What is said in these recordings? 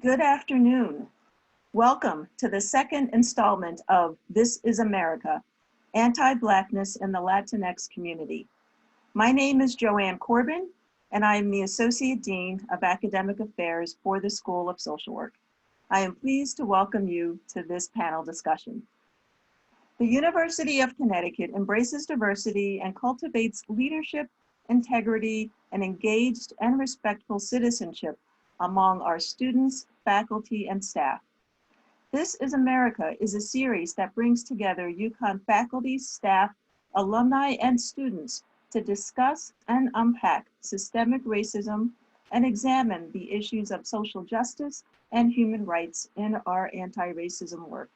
Good afternoon. Welcome to the second installment of This is America, Anti-Blackness in the Latinx Community. My name is Joanne Corbin, and I am the Associate Dean of Academic Affairs for the School of Social Work. I am pleased to welcome you to this panel discussion. The University of Connecticut embraces diversity and cultivates leadership, integrity, and engaged and respectful citizenship among our students, faculty, and staff. This is America is a series that brings together UConn faculty, staff, alumni, and students to discuss and unpack systemic racism and examine the issues of social justice and human rights in our anti-racism work.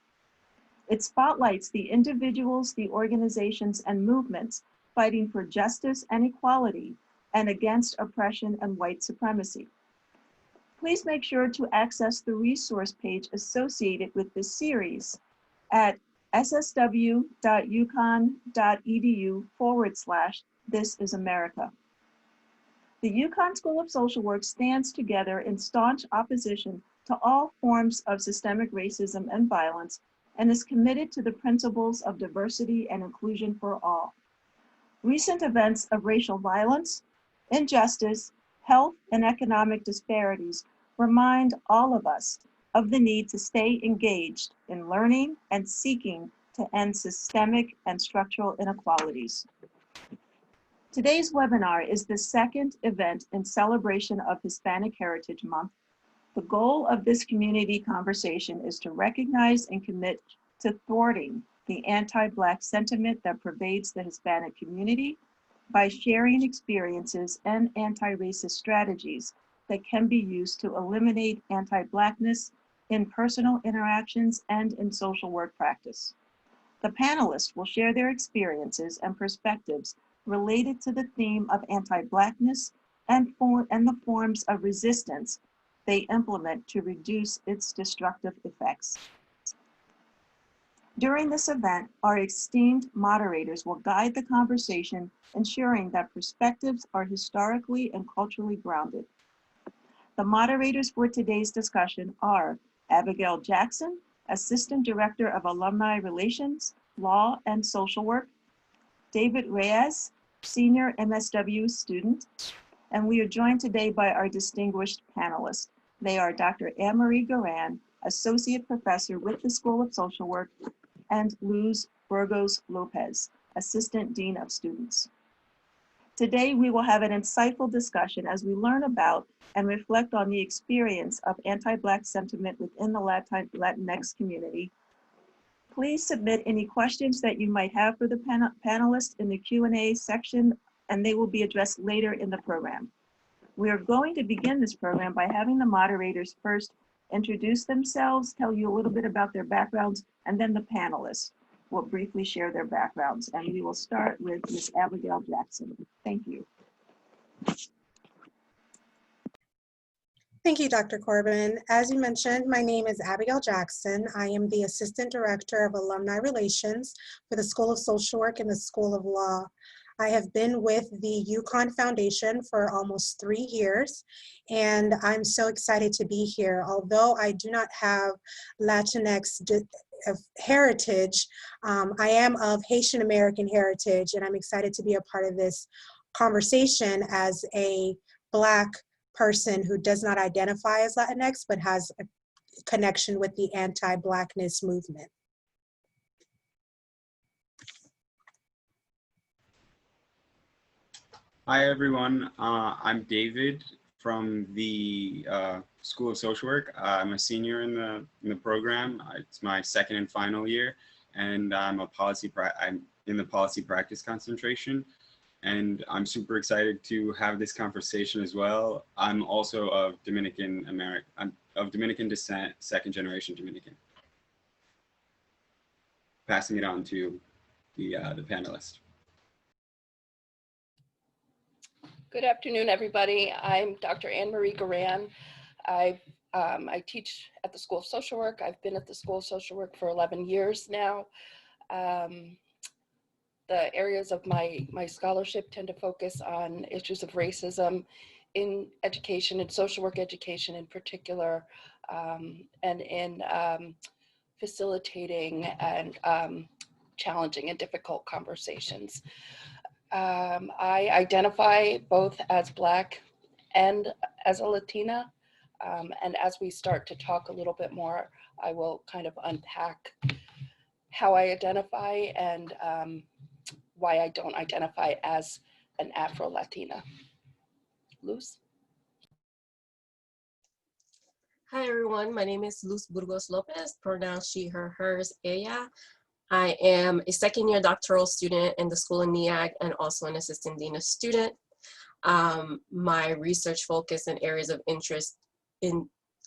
It spotlights the individuals, the organizations, and movements fighting for justice and equality and against oppression and white supremacy. Please make sure to access the resource page associated with this series at ssw.uconn.edu/thisisamerica. The UConn School of Social Work stands together in staunch opposition to all forms of systemic racism and violence and is committed to the principles of diversity and inclusion for all. Recent events of racial violence, injustice, health, and economic disparities remind all of us of the need to stay engaged in learning and seeking to end systemic and structural inequalities. Today's webinar is the second event in celebration of Hispanic Heritage Month. The goal of this community conversation is to recognize and commit to thwarting the anti-Black sentiment that pervades the Hispanic community by sharing experiences and anti-racist strategies that can be used to eliminate anti-Blackness in personal interactions and in social work practice. The panelists will share their experiences and perspectives related to the theme of anti-Blackness and the forms of resistance they implement to reduce its destructive effects. During this event, our esteemed moderators will guide the conversation, ensuring that perspectives are historically and culturally grounded. The moderators for today's discussion are Abigail Jackson, Assistant Director of Alumni Relations, Law, and Social Work, David Reyes, Senior MSW student, and we are joined today by our distinguished panelists. They are Dr. Ann Marie Garran, Associate Professor with the School of Social Work, and Luz Burgos Lopez, Assistant Dean of Students. Today, we will have an insightful discussion as we learn about and reflect on the experience of anti-Black sentiment within the Latinx community. Please submit any questions that you might have for the panelists in the Q&A section, and they will be addressed later in the program. We are going to begin this program by having the moderators first introduce themselves, tell you a little bit about their backgrounds, and then the panelists will briefly share their backgrounds. And we will start with Ms. Abigail Jackson. Thank you. Thank you, Dr. Corbin. As you mentioned, my name is Abigail Jackson. I am the Assistant Director of Alumni Relations for the School of Social Work and the School of Law. I have been with the UConn Foundation for almost 3 years, and I'm so excited to be here. Although I do not have Latinx heritage, I am of Haitian American heritage, and I'm excited to be a part of this conversation as a Black person who does not identify as Latinx, but has a connection with the anti-Blackness movement. Hi everyone, I'm David from the School of Social Work. I'm a senior in the program. It's my second and final year, and I'm in the policy practice concentration. And I'm super excited to have this conversation as well. I'm also of Dominican descent, second generation Dominican. Passing it on to the panelists. Good afternoon, everybody. I'm Dr. Ann Marie Garran. I teach at the School of Social Work. I've been at the School of Social Work for 11 years now. The areas of my scholarship tend to focus on issues of racism in education and social work education in particular, and in facilitating and challenging and difficult conversations. I identify both as Black and as a Latina. And as we start to talk a little bit more, I will kind of unpack how I identify and why I don't identify as an Afro-Latina. Luz? Hi everyone, my name is Luz Burgos Lopez, pronouns she, her, hers, ella. I am a second-year doctoral student in the School of NEAG and also an assistant dean of student. My research focus and areas of interest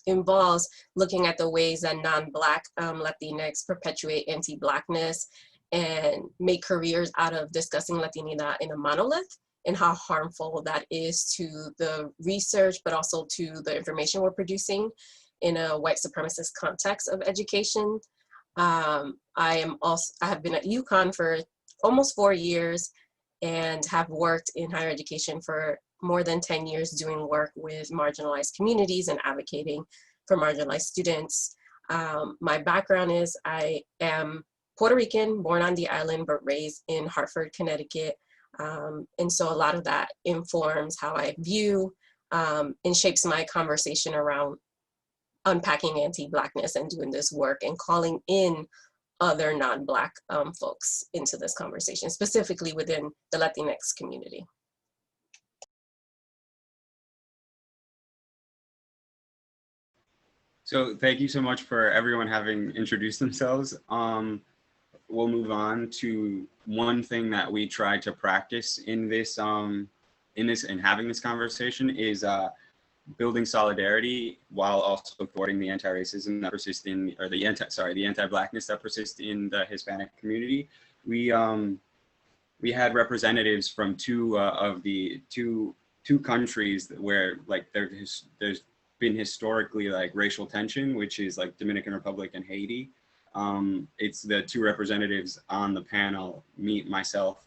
involves looking at the ways that non-Black Latinx perpetuate anti-Blackness and make careers out of discussing Latinidad in a monolith, and how harmful that is to the research, but also to the information we're producing in a white supremacist context of education. I have been at UConn for almost 4 years and have worked in higher education for more than 10 years doing work with marginalized communities and advocating for marginalized students. My background is I am Puerto Rican, born on the island, but raised in Hartford, Connecticut. And so a lot of that informs how I view and shapes my conversation around unpacking anti-Blackness and doing this work and calling in other non-Black folks into this conversation, specifically within the Latinx community. So thank you so much for everyone having introduced themselves. We'll move on to one thing that we try to practice in this and having this conversation is building solidarity while also thwarting the anti-racism that persists in, or the anti-Blackness that persists in the Hispanic community. We had representatives from two countries where like there's been historically like racial tension, which is like Dominican Republic and Haiti. It's the two representatives on the panel, myself,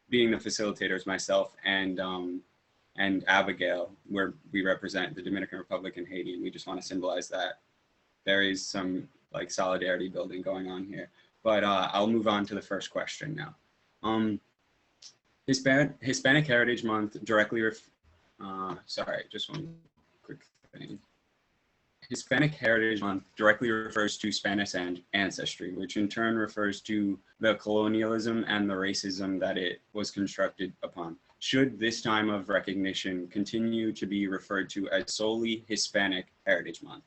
being the facilitators, myself and Abigail, where we represent the Dominican Republic and Haiti, and we just want to symbolize that there is some like solidarity building going on here. But I'll move on to the first question now. Hispanic Heritage Month directly sorry, just one quick thing. Hispanic Heritage Month directly refers to Spanish ancestry, which in turn refers to the colonialism and the racism that it was constructed upon. Should this time of recognition continue to be referred to as solely Hispanic Heritage Month?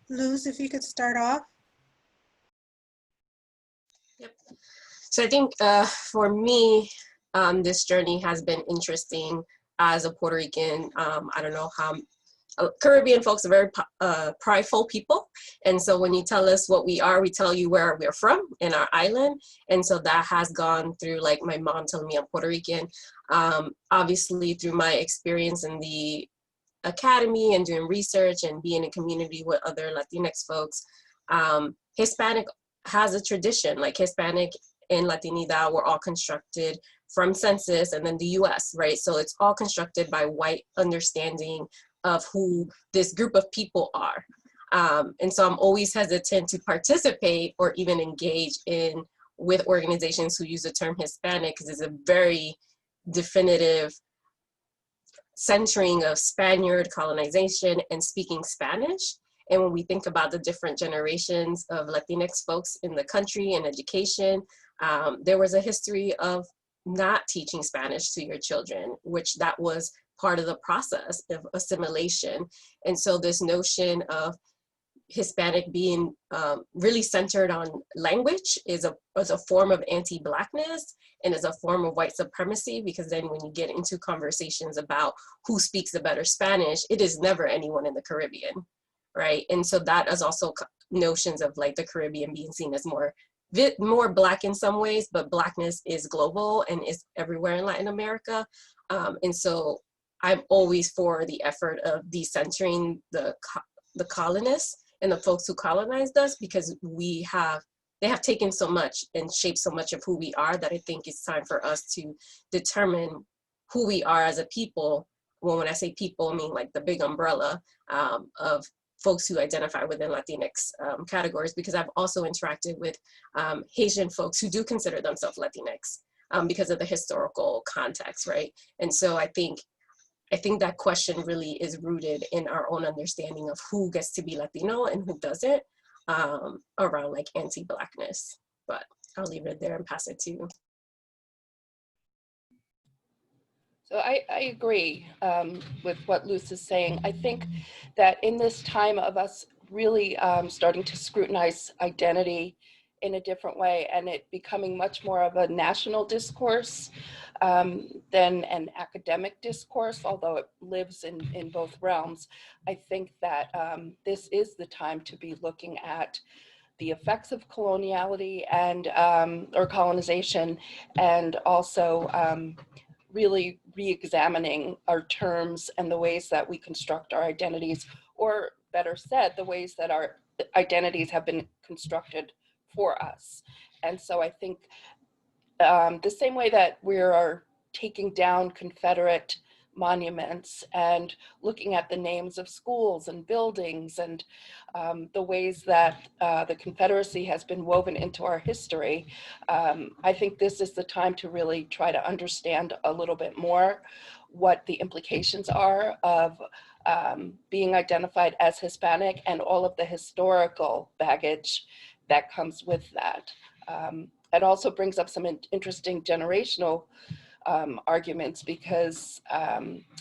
Luz, if you could start off. Yep. So I think for me, this journey has been interesting as a Puerto Rican. I don't know how Caribbean folks are very prideful people. And so when you tell us what we are, we tell you where we're from in our island. And so that has gone through like my mom telling me I'm Puerto Rican. Obviously through my experience in the academy and doing research and being in community with other Latinx folks, Hispanic has a tradition, like Hispanic and Latinidad were all constructed from census and then the US, right? So it's all constructed by white understanding of who this group of people are. And so I'm always hesitant to participate or even engage with organizations who use the term Hispanic, because it's a very definitive centering of Spaniard colonization and speaking Spanish. And when we think about the different generations of Latinx folks in the country and education, there was a history of not teaching Spanish to your children, which that was part of the process of assimilation. And so this notion of Hispanic being really centered on language is a form of anti-Blackness and is a form of white supremacy, because then when you get into conversations about who speaks the better Spanish, it is never anyone in the Caribbean, right? And so that is also notions of like the Caribbean being seen as more Black in some ways, but Blackness is global and is everywhere in Latin America. And so I'm always for the effort of decentering the colonists and the folks who colonized us, because they have taken so much and shaped so much of who we are that I think it's time for us to determine who we are as a people. Well, when I say people, I mean like the big umbrella of folks who identify within Latinx categories, because I've also interacted with Haitian folks who do consider themselves Latinx because of the historical context, right? And so I think that question really is rooted in our own understanding of who gets to be Latino and who doesn't around like anti-Blackness. But I'll leave it there and pass it to you. So I agree with what Luz is saying. I think that in this time of us really starting to scrutinize identity in a different way and it becoming much more of a national discourse than an academic discourse, although it lives in both realms, I think that this is the time to be looking at the effects of coloniality and or colonization, and also really re-examining our terms and the ways that we construct our identities, or better said, the ways that our identities have been constructed for us. And so I think the same way that we are taking down Confederate monuments and looking at the names of schools and buildings and the ways that the Confederacy has been woven into our history, I think this is the time to really try to understand a little bit more what the implications are of being identified as Hispanic and all of the historical baggage that comes with that. It also brings up some interesting generational arguments because,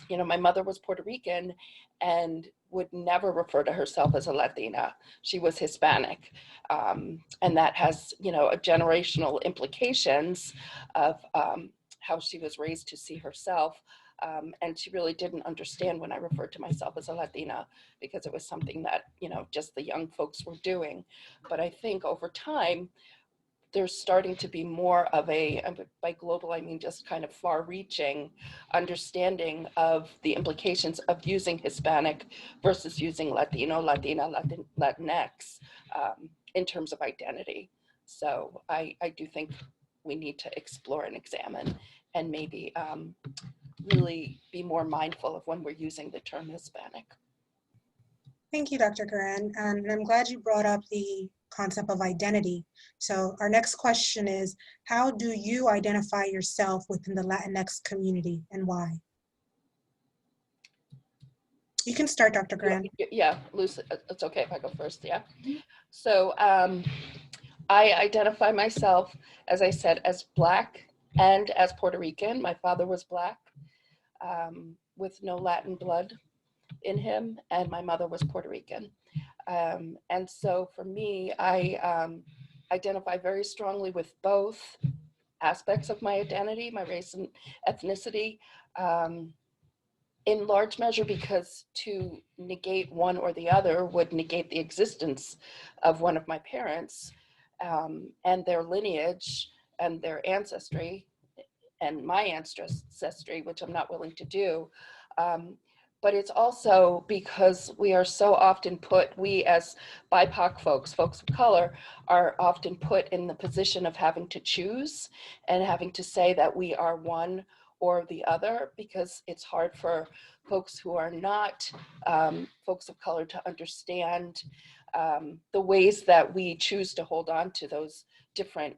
you know, my mother was Puerto Rican and would never refer to herself as a Latina. She was Hispanic. And that has, you know, a generational implications of how she was raised to see herself. And she really didn't understand when I referred to myself as a Latina because it was something that, you know, just the young folks were doing. But I think over time, there's starting to be more of a, by global, I mean just kind of far-reaching understanding of the implications of using Hispanic versus using Latino, Latina, Latinx in terms of identity. So I do think we need to explore and examine and maybe really be more mindful of when we're using the term Hispanic. Thank you, Dr. Garran. And I'm glad you brought up the concept of identity. So our next question is, how do you identify yourself within the Latinx community and why? You can start, Dr. Garran. Yeah, Luz, it's okay if I go first, yeah. So I identify myself, as I said, as Black and as Puerto Rican. My father was Black with no Latin blood in him, and my mother was Puerto Rican. And so for me, I identify very strongly with both aspects of my identity, my race and ethnicity, in large measure because to negate one or the other would negate the existence of one of my parents and their lineage and their ancestry and my ancestry, which I'm not willing to do. But it's also because we are so often put, we as BIPOC folks, folks of color, are often put in the position of having to choose and having to say that we are one or the other, because it's hard for folks who are not folks of color to understand the ways that we choose to hold on to those different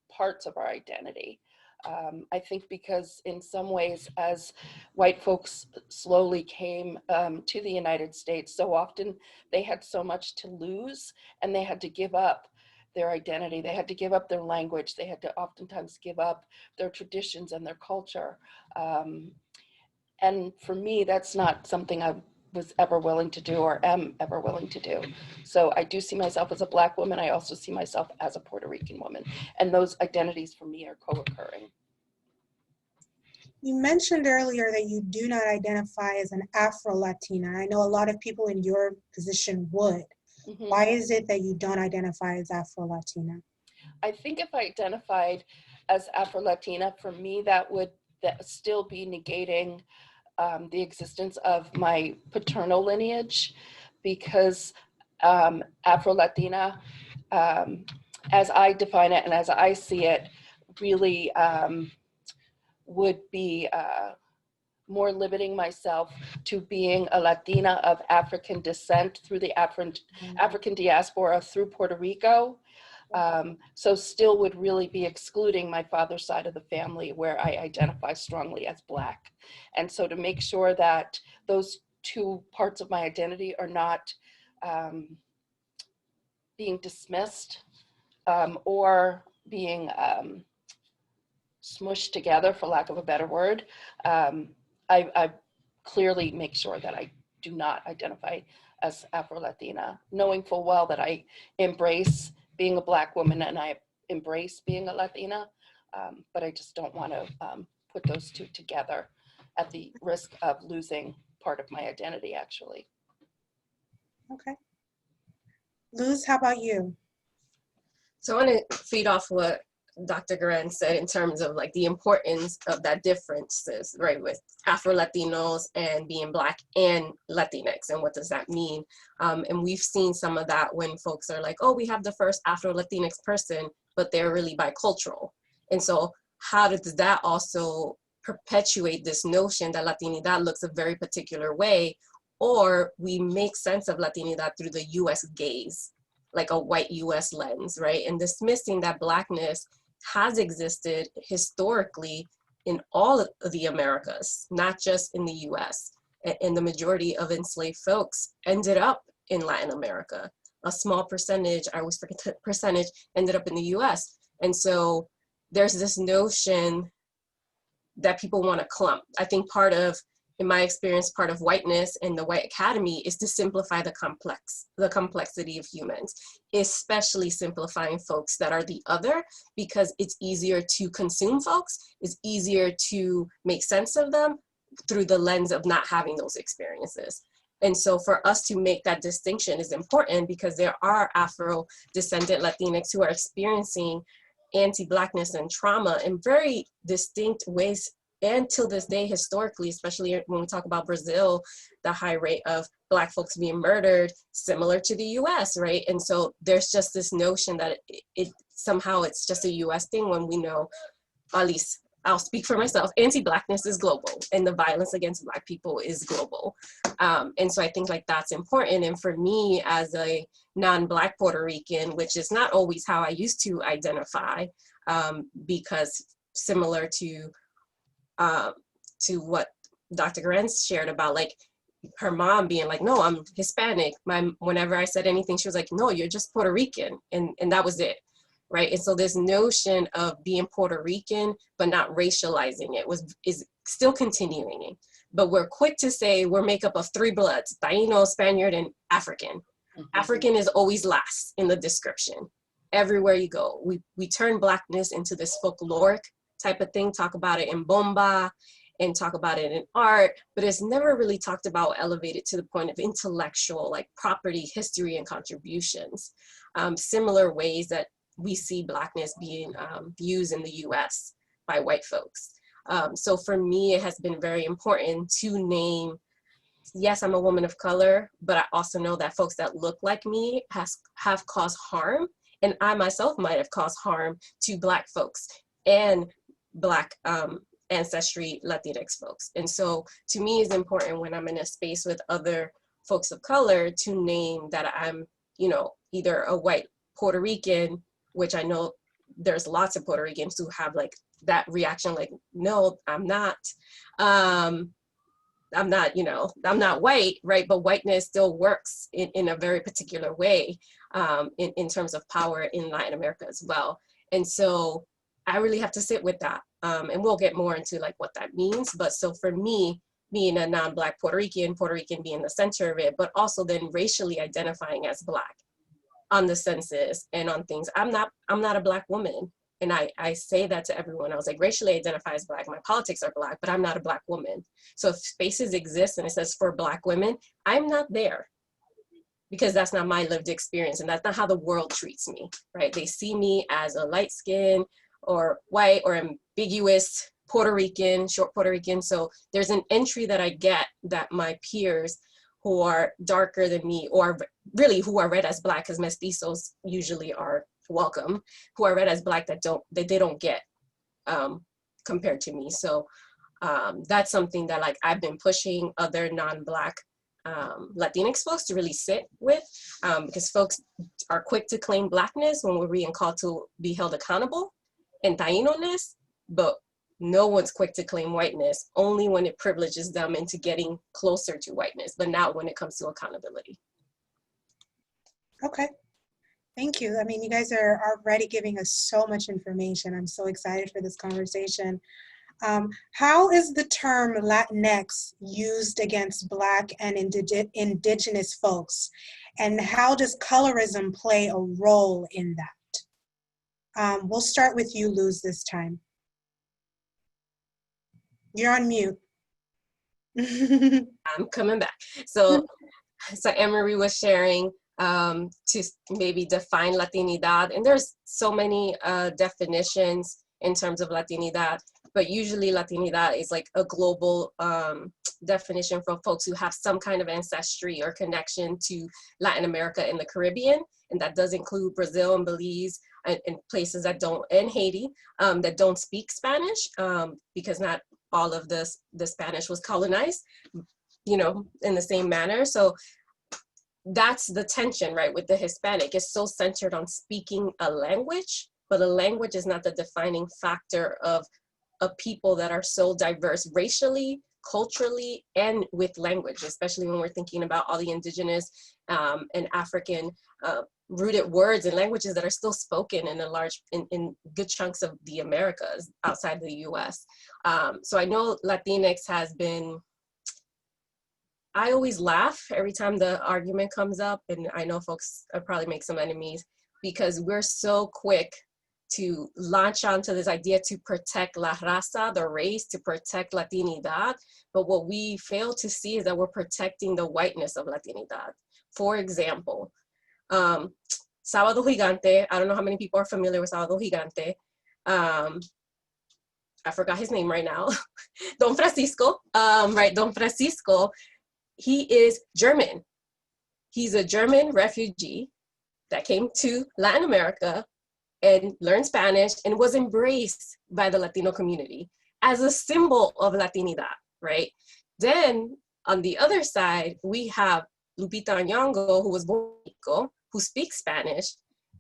parts of our identity. I think because in some ways, as white folks slowly came to the United States, so often they had so much to lose and they had to give up their identity. They had to give up their language. They had to oftentimes give up their traditions and their culture. And for me, that's not something I was ever willing to do or am ever willing to do. So I do see myself as a Black woman. I also see myself as a Puerto Rican woman. And those identities for me are co-occurring. You mentioned earlier that you do not identify as an Afro-Latina. I know a lot of people in your position would. Mm-hmm. Why is it that you don't identify as Afro-Latina? I think if I identified as Afro-Latina, for me, that would still be negating the existence of my paternal lineage, because Afro-Latina, as I define it and as I see it, really would be more limiting myself to being a Latina of African descent through the African diaspora through Puerto Rico. So still would really be excluding my father's side of the family where I identify strongly as Black. And so to make sure that those two parts of my identity are not being dismissed or being smushed together, for lack of a better word, I clearly make sure that I do not identify as Afro-Latina, knowing full well that I embrace being a Black woman and I embrace being a Latina, but I just don't want to put those two together at the risk of losing part of my identity, actually. Okay. Luz, how about you? So I want to feed off what Dr. Garran said in terms of like the importance of that differences, right, with Afro-Latinos and being Black and Latinx, and what does that mean? And we've seen some of that when folks are like, oh, we have the first Afro-Latinx person, but they're really bicultural. And so how does that also perpetuate this notion that Latinidad looks a very particular way, or we make sense of Latinidad through the US gaze, like a white US lens, right? And dismissing that Blackness has existed historically in all of the Americas, not just in the US. And the majority of enslaved folks ended up in Latin America. A small percentage, I always forget the percentage, ended up in the US. And so there's this notion that people want to clump. I think part of, in my experience, part of whiteness and the white academy is to simplify the complexity of humans, especially simplifying folks that are the other, because it's easier to consume folks, it's easier to make sense of them through the lens of not having those experiences. And so for us to make that distinction is important, because there are Afro-descendant Latinx who are experiencing anti-Blackness and trauma in very distinct ways. And till this day, historically, especially when we talk about Brazil, the high rate of Black folks being murdered, similar to the US, right? And so there's just this notion that it somehow it's just a US thing, when we know, at least I'll speak for myself, anti-Blackness is global and the violence against Black people is global. And so I think like that's important. And for me as a non-Black Puerto Rican, which is not always how I used to identify, because similar to what Dr. Garran shared about like her mom being like, no, I'm Hispanic. Whenever I said anything, she was like, no, you're just Puerto Rican. And that was it, right? And so this notion of being Puerto Rican, but not racializing it is still continuing. But we're quick to say we're made up of three bloods, Taino, Spaniard, and African. Mm-hmm. African is always last in the description. Everywhere you go, we turn Blackness into this folkloric type of thing, talk about it in bomba and talk about it in art, but it's never really talked about, elevated to the point of intellectual, like property, history, and contributions. Similar ways that we see Blackness being used in the US by white folks. So for me, it has been very important to name, yes, I'm a woman of color, but I also know that folks that look like me have caused harm, and I myself might have caused harm to Black folks and Black ancestry Latinx folks. And so to me, it's important when I'm in a space with other folks of color to name that I'm, either a white Puerto Rican, which I know there's lots of Puerto Ricans who have like that reaction, like, no, I'm not white, right? But whiteness still works in a very particular way in terms of power in Latin America as well. And so I really have to sit with that. And we'll get more into like what that means. But so for me, being a non-Black Puerto Rican being the center of it, but also then racially identifying as Black on the census and on things. I'm not a Black woman. And I say that to everyone. I was like, racially identify as Black, my politics are Black, but I'm not a Black woman. So if spaces exist and it says for Black women, I'm not there, because that's not my lived experience and that's not how the world treats me, right? They see me as a light skin or white or ambiguous Puerto Rican, short Puerto Rican. So there's an entry that I get that my peers who are darker than me, or really who are read as Black, because mestizos usually are welcome, who are read as Black that they don't get compared to me. So that's something that like I've been pushing other non-Black Latinx folks to really sit with, because folks are quick to claim Blackness when we're being called to be held accountable and Taino-ness, but no one's quick to claim whiteness, only when it privileges them into getting closer to whiteness, but not when it comes to accountability. Okay, thank you. I mean, you guys are already giving us so much information. I'm so excited for this conversation. How is the term Latinx used against Black and indigenous folks? And how does colorism play a role in that? We'll start with you, Luz, this time. You're on mute. I'm coming back. So Ann Marie was sharing to maybe define Latinidad, and there's so many definitions in terms of Latinidad, but usually Latinidad is like a global definition for folks who have some kind of ancestry or connection to Latin America and the Caribbean, and that does include Brazil and Belize and places that don't, and Haiti, that don't speak Spanish, because not all of the Spanish was colonized, you know, in the same manner. So that's the tension, right, with the Hispanic. It's so centered on speaking a language, but a language is not the defining factor of a people that are so diverse racially, culturally, and with language, especially when we're thinking about all the indigenous and African rooted words and languages that are still spoken in in good chunks of the Americas outside the US. So I know Latinx has been, I always laugh every time the argument comes up, and I know folks probably make some enemies, because we're so quick to launch onto this idea to protect la raza, the race, to protect Latinidad. But what we fail to see is that we're protecting the whiteness of Latinidad. For example, Sábado Gigante, I don't know how many people are familiar with Sábado Gigante. I forgot his name right now. Don Francisco, right, Don Francisco, he is German. He's a German refugee that came to Latin America and learned Spanish and was embraced by the Latino community as a symbol of Latinidad, right? Then on the other side, we have Lupita Nyong'o, who was born in Mexico, who speaks Spanish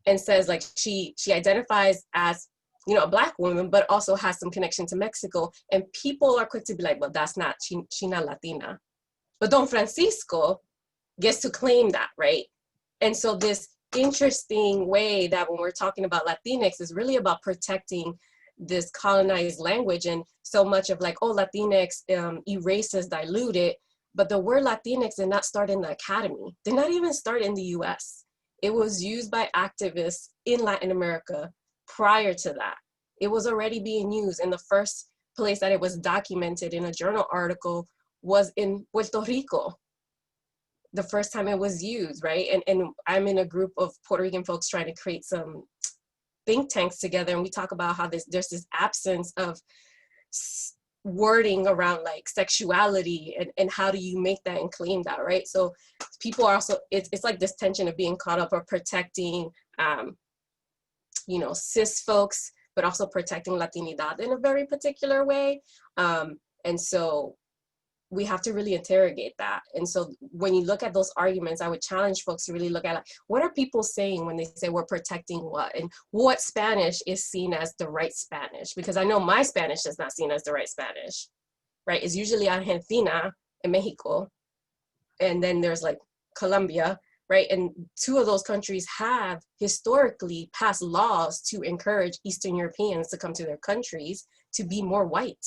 and says like she identifies as, you know, a Black woman, but also has some connection to Mexico. And people are quick to be like, well, that's not, she not Latina. But Don Francisco gets to claim that, right? And so this interesting way that when we're talking about Latinx is really about protecting this colonized language, and so much of like, oh, Latinx erases, dilute it, but the word Latinx did not start in the academy, did not even start in the US. It was used by activists in Latin America prior to that. It was already being used, and the first place that it was documented in a journal article was in Puerto Rico. The first time it was used, right? And I'm in a group of Puerto Rican folks trying to create some think tanks together, and we talk about how there's this absence of wording around like sexuality, and how do you make that and claim that, right? So people are also, it's like this tension of being caught up or protecting, you know, cis folks, but also protecting Latinidad in a very particular way. And so we have to really interrogate that. And so when you look at those arguments, I would challenge folks to really look at like, what are people saying when they say we're protecting what, and what Spanish is seen as the right Spanish? Because I know my Spanish is not seen as the right Spanish, right? It's usually Argentina and Mexico. And then there's like Colombia, right? And two of those countries have historically passed laws to encourage Eastern Europeans to come to their countries to be more white,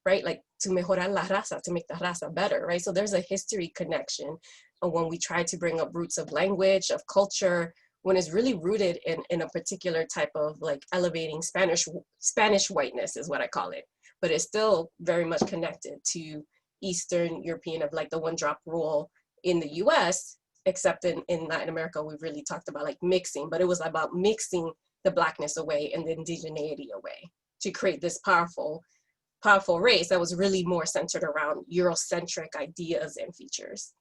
right? Like to mejorar la raza, to make the raza better, right? So there's a history connection when we try to bring up roots of language, of culture, when it's really rooted in a particular type of like elevating Spanish whiteness is what I call it. But it's still very much connected to Eastern European, of like the one drop rule in the US, except in Latin America, we've really talked about like mixing, but it was about mixing the Blackness away and the indigeneity away to create this powerful race that was really more centered around Eurocentric ideas and features.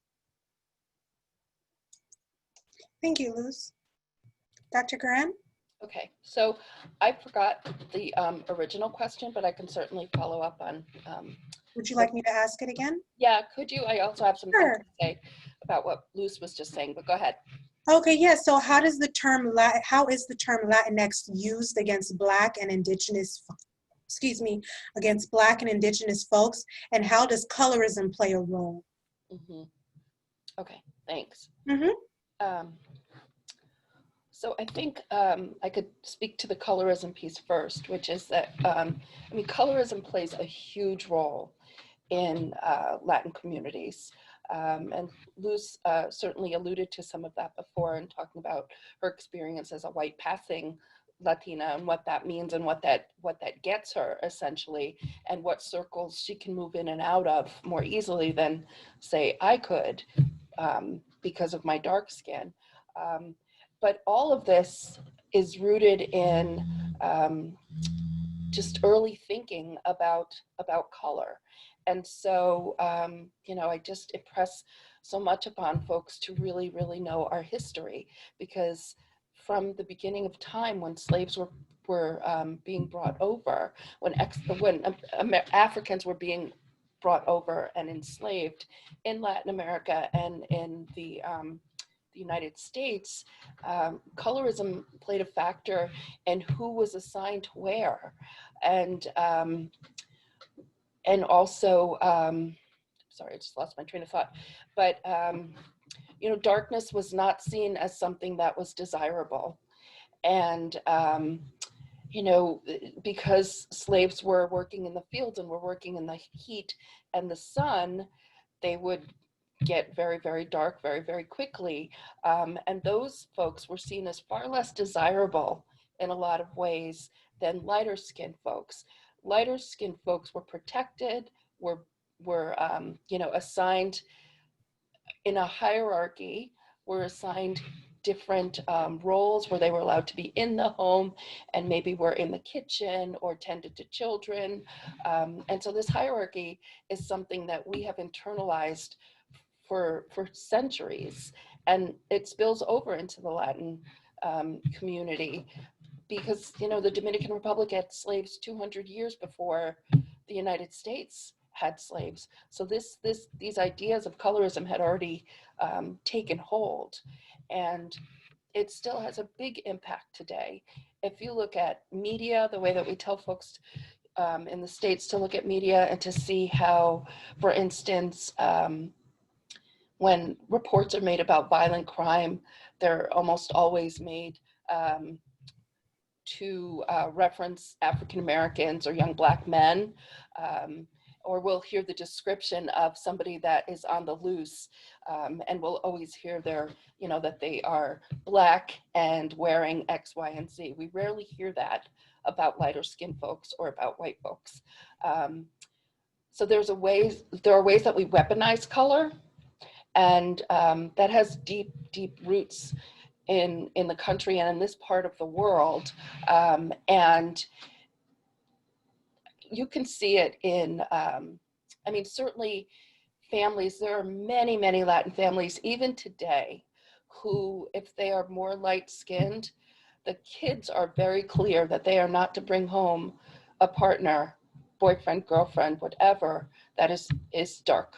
Thank you, Luz. Dr. Garran? Okay, so I forgot the original question, but I can certainly follow up on. Would you like me to ask it again? Yeah, could you? I also have some things Sure. to say about what Luz was just saying, but go ahead. Okay, yeah, so how is the term Latinx used against Black and Indigenous, against Black and Indigenous folks, and how does colorism play a role? Mm-hmm. Okay, thanks. Mm-hmm. So I think I could speak to the colorism piece first, which is that, colorism plays a huge role in Latin communities. And Luz certainly alluded to some of that before in talking about her experience as a white passing Latina and what that means and what that gets her essentially, and what circles she can move in and out of more easily than say I could because of my dark skin. But all of this is rooted in just early thinking about color. And so, I just impress so much upon folks to really, really know our history, because from the beginning of time when slaves were being brought over, when Africans were being brought over and enslaved in Latin America and in the United States, colorism played a factor in who was assigned where, and also, sorry, I just lost my train of thought, but darkness was not seen as something that was desirable, and because slaves were working in the fields and were working in the heat and the sun, they would get very, very dark very, very quickly. And those folks were seen as far less desirable in a lot of ways than lighter skinned folks. Lighter skinned folks were protected, were assigned in a hierarchy, were assigned different roles where they were allowed to be in the home and maybe were in the kitchen or tended to children. And so this hierarchy is something that we have internalized for centuries, and it spills over into the Latin community, because the Dominican Republic had slaves 200 years before the United States had slaves. So these ideas of colorism had already taken hold, and it still has a big impact today. If you look at media, the way that we tell folks in the States to look at media and to see how, for instance, when reports are made about violent crime, they're almost always made to reference African Americans or young Black men, or we'll hear the description of somebody that is on the loose, and we'll always hear that they are Black and wearing X, Y, and Z. We rarely hear that about lighter skinned folks or about white folks. So there are ways that we weaponize color, and that has deep, deep roots in the country and in this part of the world. And you can see it in, certainly families. There are many, many Latin families, even today, who, if they are more light-skinned, the kids are very clear that they are not to bring home a partner, boyfriend, girlfriend, whatever, that is dark,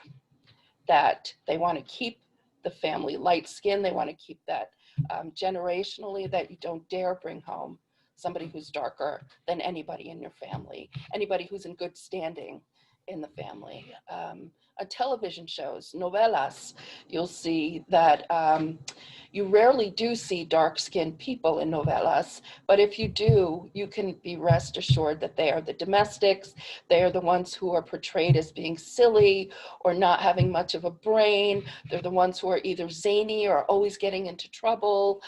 that they want to keep the family light skin. They want to keep that generationally, that you don't dare bring home somebody who's darker than anybody in your family, anybody who's in good standing in the family. On television shows, novelas, you'll see that you rarely do see dark-skinned people in novelas, but if you do, you can be rest assured that they are the domestics. They are the ones who are portrayed as being silly or not having much of a brain. They're the ones who are either zany or always getting into trouble,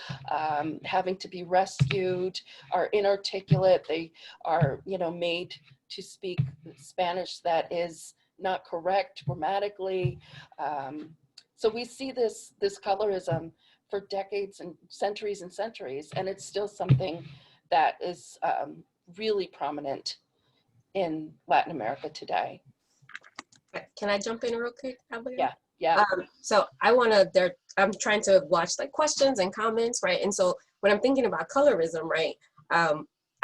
having to be rescued, are inarticulate. They are, made to speak Spanish that is not correct grammatically. So we see this colorism for decades and centuries, and it's still something that is really prominent in Latin America today. Can I jump in real quick, Abigail? Yeah. Yeah. So I'm trying to watch like questions and comments, right? And so when I'm thinking about colorism, right,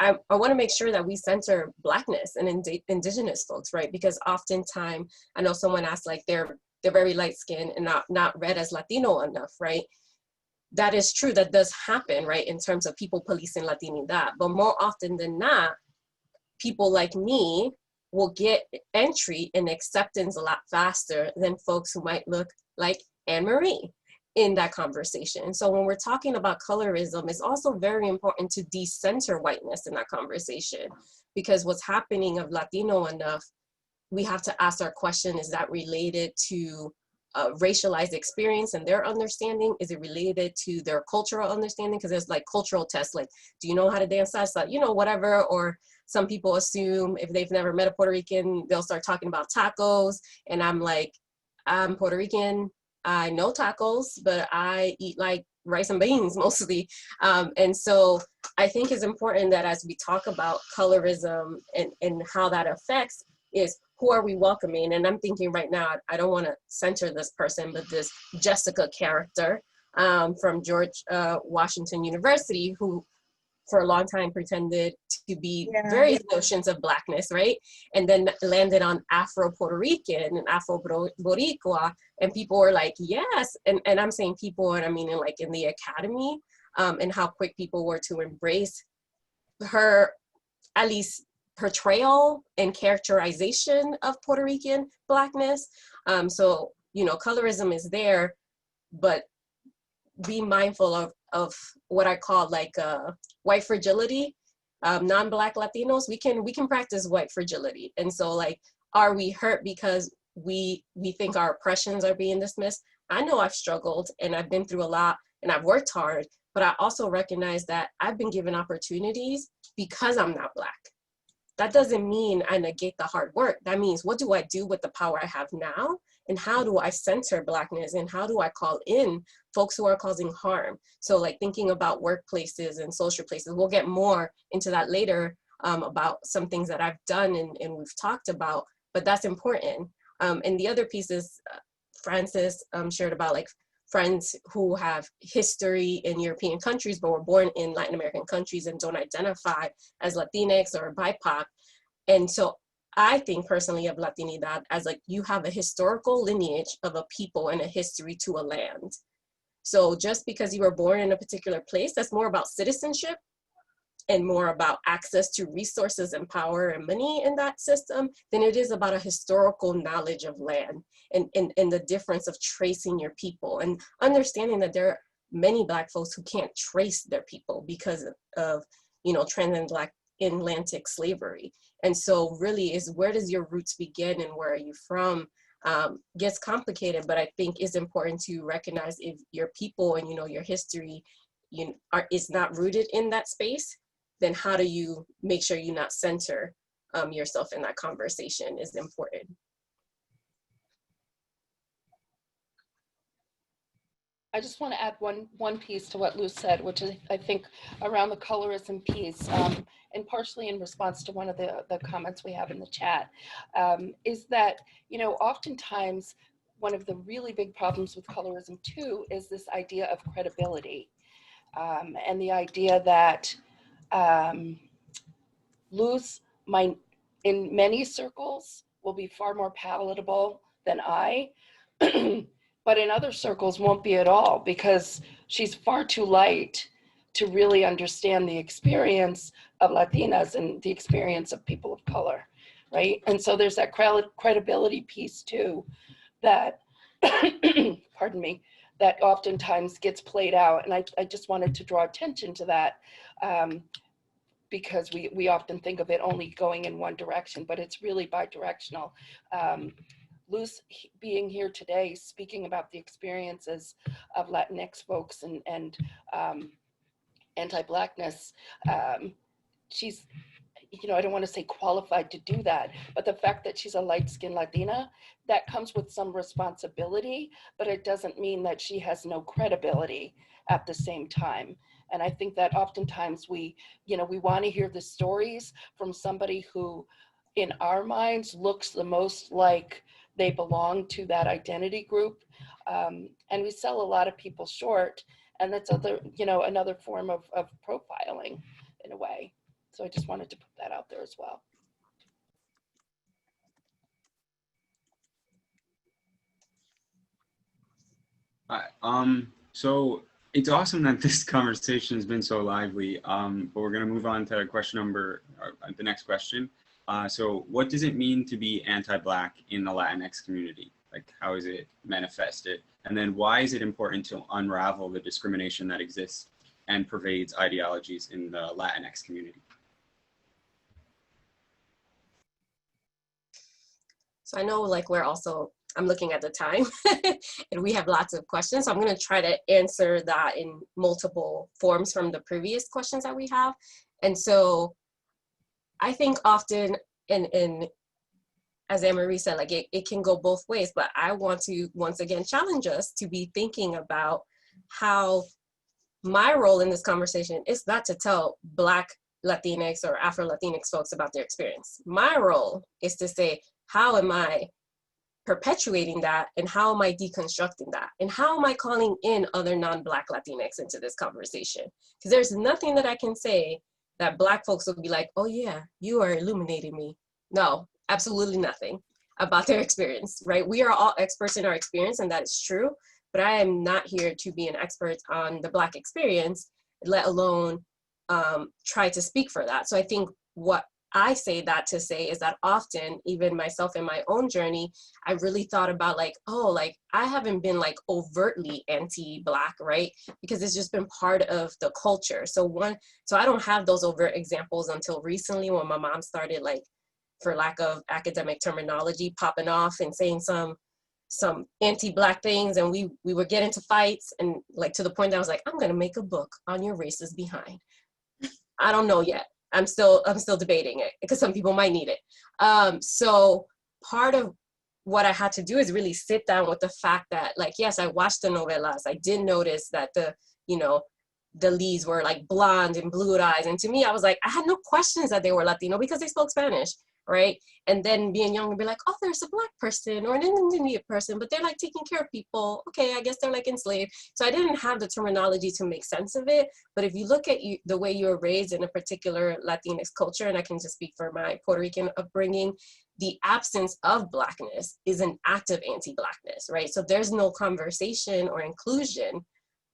I want to make sure that we center Blackness and indigenous folks, right? Because oftentimes, I know someone asked like they're very light skinned and not read as Latino enough, right? That is true, that does happen, right? In terms of people policing Latinidad, but more often than not, people like me will get entry and acceptance a lot faster than folks who might look like Anne Marie in that conversation. So when we're talking about colorism, it's also very important to decenter whiteness in that conversation, because what's happening of Latino enough, we have to ask our question, is that related to racialized experience and their understanding? Is it related to their cultural understanding? Because there's like cultural tests, like, do you know how to dance salsa? You know, whatever. Or some people assume if they've never met a Puerto Rican, they'll start talking about tacos. And I'm like, I'm Puerto Rican, I know tacos, but I eat like rice and beans mostly. And so I think it's important that as we talk about colorism and how that affects, is who are we welcoming? And I'm thinking right now, I don't want to censor this person, but this Jessica character from George Washington University, who for a long time pretended to be various notions of Blackness, right? And then landed on Afro-Puerto Rican and Afro-Boricua, and people were like, yes. And I'm saying people, and I mean like in the academy, and how quick people were to embrace her, at least portrayal and characterization of Puerto Rican Blackness. So, you know, colorism is there, but be mindful of what I call like white fragility. Non-Black Latinos, we can practice white fragility. And so like, are we hurt because we think our oppressions are being dismissed? I know I've struggled and I've been through a lot and I've worked hard, but I also recognize that I've been given opportunities because I'm not Black. That doesn't mean I negate the hard work. That means, what do I do with the power I have now? And how do I center Blackness? And how do I call in folks who are causing harm? So like thinking about workplaces and social places, we'll get more into that later about some things that I've done and we've talked about, but that's important. And the other piece is Francis shared about like friends who have history in European countries, but were born in Latin American countries and don't identify as Latinx or BIPOC. And so I think personally of Latinidad as like, you have a historical lineage of a people and a history to a land. So just because you were born in a particular place, that's more about citizenship and more about access to resources and power and money in that system than it is about a historical knowledge of land and the difference of tracing your people and understanding that there are many Black folks who can't trace their people because of, you know, transatlantic slavery. And so really is, where does your roots begin and where are you from? Gets complicated, but I think it's important to recognize if your people and, you know, your history is not rooted in that space, then how do you make sure you not center yourself in that conversation is important. I just want to add one piece to what Luz said, which is, I think, around the colorism piece, and partially in response to one of the comments we have in the chat, is that, you know, oftentimes one of the really big problems with colorism too is this idea of credibility, and the idea that Luz might, in many circles, will be far more palatable than I, but in other circles won't be at all, because she's far too light to really understand the experience of Latinas and the experience of people of color, right? And so there's that credibility piece too that, pardon me, that oftentimes gets played out. And I just wanted to draw attention to that, because we often think of it only going in one direction, but it's really bi-directional. Luz being here today, speaking about the experiences of Latinx folks and anti-Blackness, she's, you know, I don't want to say qualified to do that, but the fact that she's a light-skinned Latina, that comes with some responsibility, but it doesn't mean that she has no credibility at the same time. And I think that oftentimes we want to hear the stories from somebody who, in our minds, looks the most like they belong to that identity group. And we sell a lot of people short, and that's another form of profiling in a way. So I just wanted to put that out there as well. So it's awesome that this conversation has been so lively, but we're going to move on to the next question. So what does it mean to be anti-Black in the Latinx community? Like, how is it manifested? And then why is it important to unravel the discrimination that exists and pervades ideologies in the Latinx community? So I know like I'm looking at the time and we have lots of questions. So I'm going to try to answer that in multiple forms from the previous questions that we have. And so I think often, and as Ann Marie said, like it can go both ways, but I want to once again challenge us to be thinking about how my role in this conversation is not to tell Black Latinx or Afro-Latinx folks about their experience. My role is to say, how am I perpetuating that, and how am I deconstructing that, and how am I calling in other non-Black Latinx into this conversation? Because there's nothing that I can say that Black folks will be like, oh yeah, you are illuminating me. No, absolutely nothing about their experience, right? We are all experts in our experience, and that is true, but I am not here to be an expert on the Black experience, let alone try to speak for that. So I think what I say that to say is that often, even myself in my own journey, I really thought about like, oh, like I haven't been like overtly anti-Black, right? Because it's just been part of the culture. So I don't have those overt examples until recently when my mom started, like, for lack of academic terminology, popping off and saying some anti-Black things, and we would get into fights, and like to the point that I was like, I'm gonna make a book on your racist behind. I don't know yet. I'm still debating it because some people might need it. So part of what I had to do is really sit down with the fact that, like, yes, I watched the novelas. I did notice that the leads were like blonde and blue eyes. And to me, I was like, I had no questions that they were Latino because they spoke Spanish, right? And then being young and be like, oh, there's a Black person or an Indian person, but they're like taking care of people. Okay, I guess they're like enslaved. So I didn't have the terminology to make sense of it. But if you look at the way you were raised in a particular Latinx culture, and I can just speak for my Puerto Rican upbringing, the absence of Blackness is an act of anti-Blackness, right? So there's no conversation or inclusion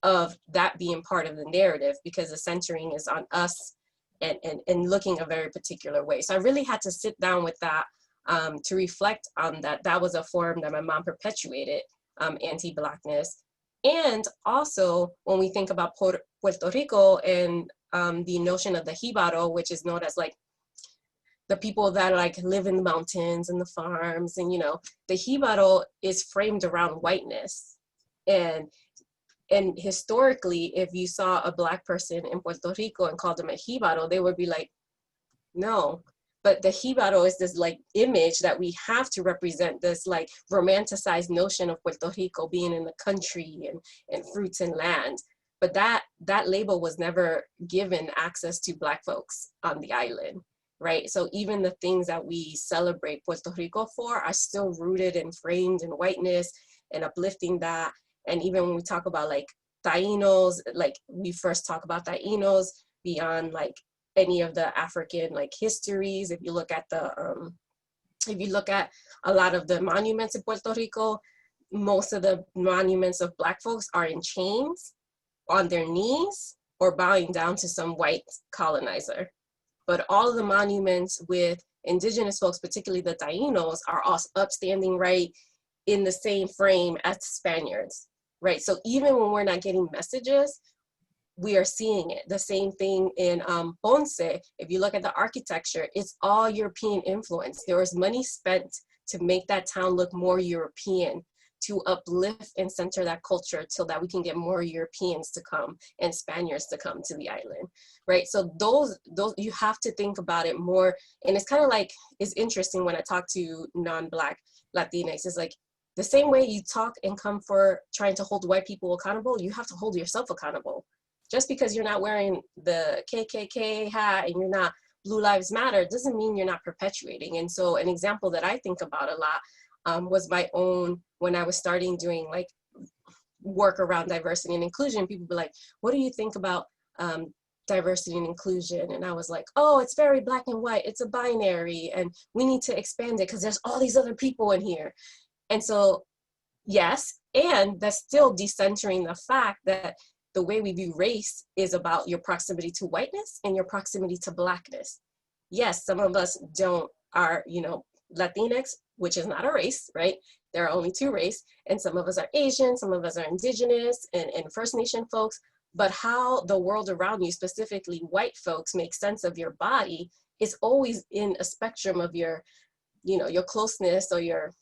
of that being part of the narrative because the centering is on us and looking a very particular way. So I really had to sit down with that to reflect on that. That was a form that my mom perpetuated, anti-Blackness. And also when we think about Puerto Rico and the notion of the Jibaro, which is known as like the people that like live in the mountains and the farms, and the Jibaro is framed around whiteness. And historically, if you saw a Black person in Puerto Rico and called them a Jibaro, they would be like, no. But the Jibaro is this like image that we have to represent this like romanticized notion of Puerto Rico being in the country and fruits and land. But that label was never given access to Black folks on the island, right? So even the things that we celebrate Puerto Rico for are still rooted and framed in whiteness and uplifting that. And even when we talk about like Tainos, like we first talk about Tainos beyond like any of the African like histories. If you look at a lot of the monuments in Puerto Rico, most of the monuments of Black folks are in chains, on their knees, or bowing down to some white colonizer. But all of the monuments with indigenous folks, particularly the Tainos, are all upstanding, right, in the same frame as Spaniards, right? So even when we're not getting messages, we are seeing it. The same thing in Ponce. If you look at the architecture, it's all European influence. There was money spent to make that town look more European, to uplift and center that culture so that we can get more Europeans to come and Spaniards to come to the island, right? So those you have to think about it more. And it's kind of like, it's interesting when I talk to non-Black Latinx, it's like, the same way you talk and come for trying to hold white people accountable, you have to hold yourself accountable. Just because you're not wearing the KKK hat and you're not Blue Lives Matter doesn't mean you're not perpetuating. And so an example that I think about a lot was my own, when I was starting doing like work around diversity and inclusion, people be like, what do you think about diversity and inclusion? And I was like, oh, it's very black and white, it's a binary, and we need to expand it because there's all these other people in here. And so, yes, and that's still decentering the fact that the way we view race is about your proximity to whiteness and your proximity to blackness. Yes, some of us are, you know, Latinx, which is not a race, right? There are only two races, and some of us are Asian, some of us are indigenous and First Nation folks, but how the world around you, specifically white folks, make sense of your body is always in a spectrum of your, you know, your closeness or your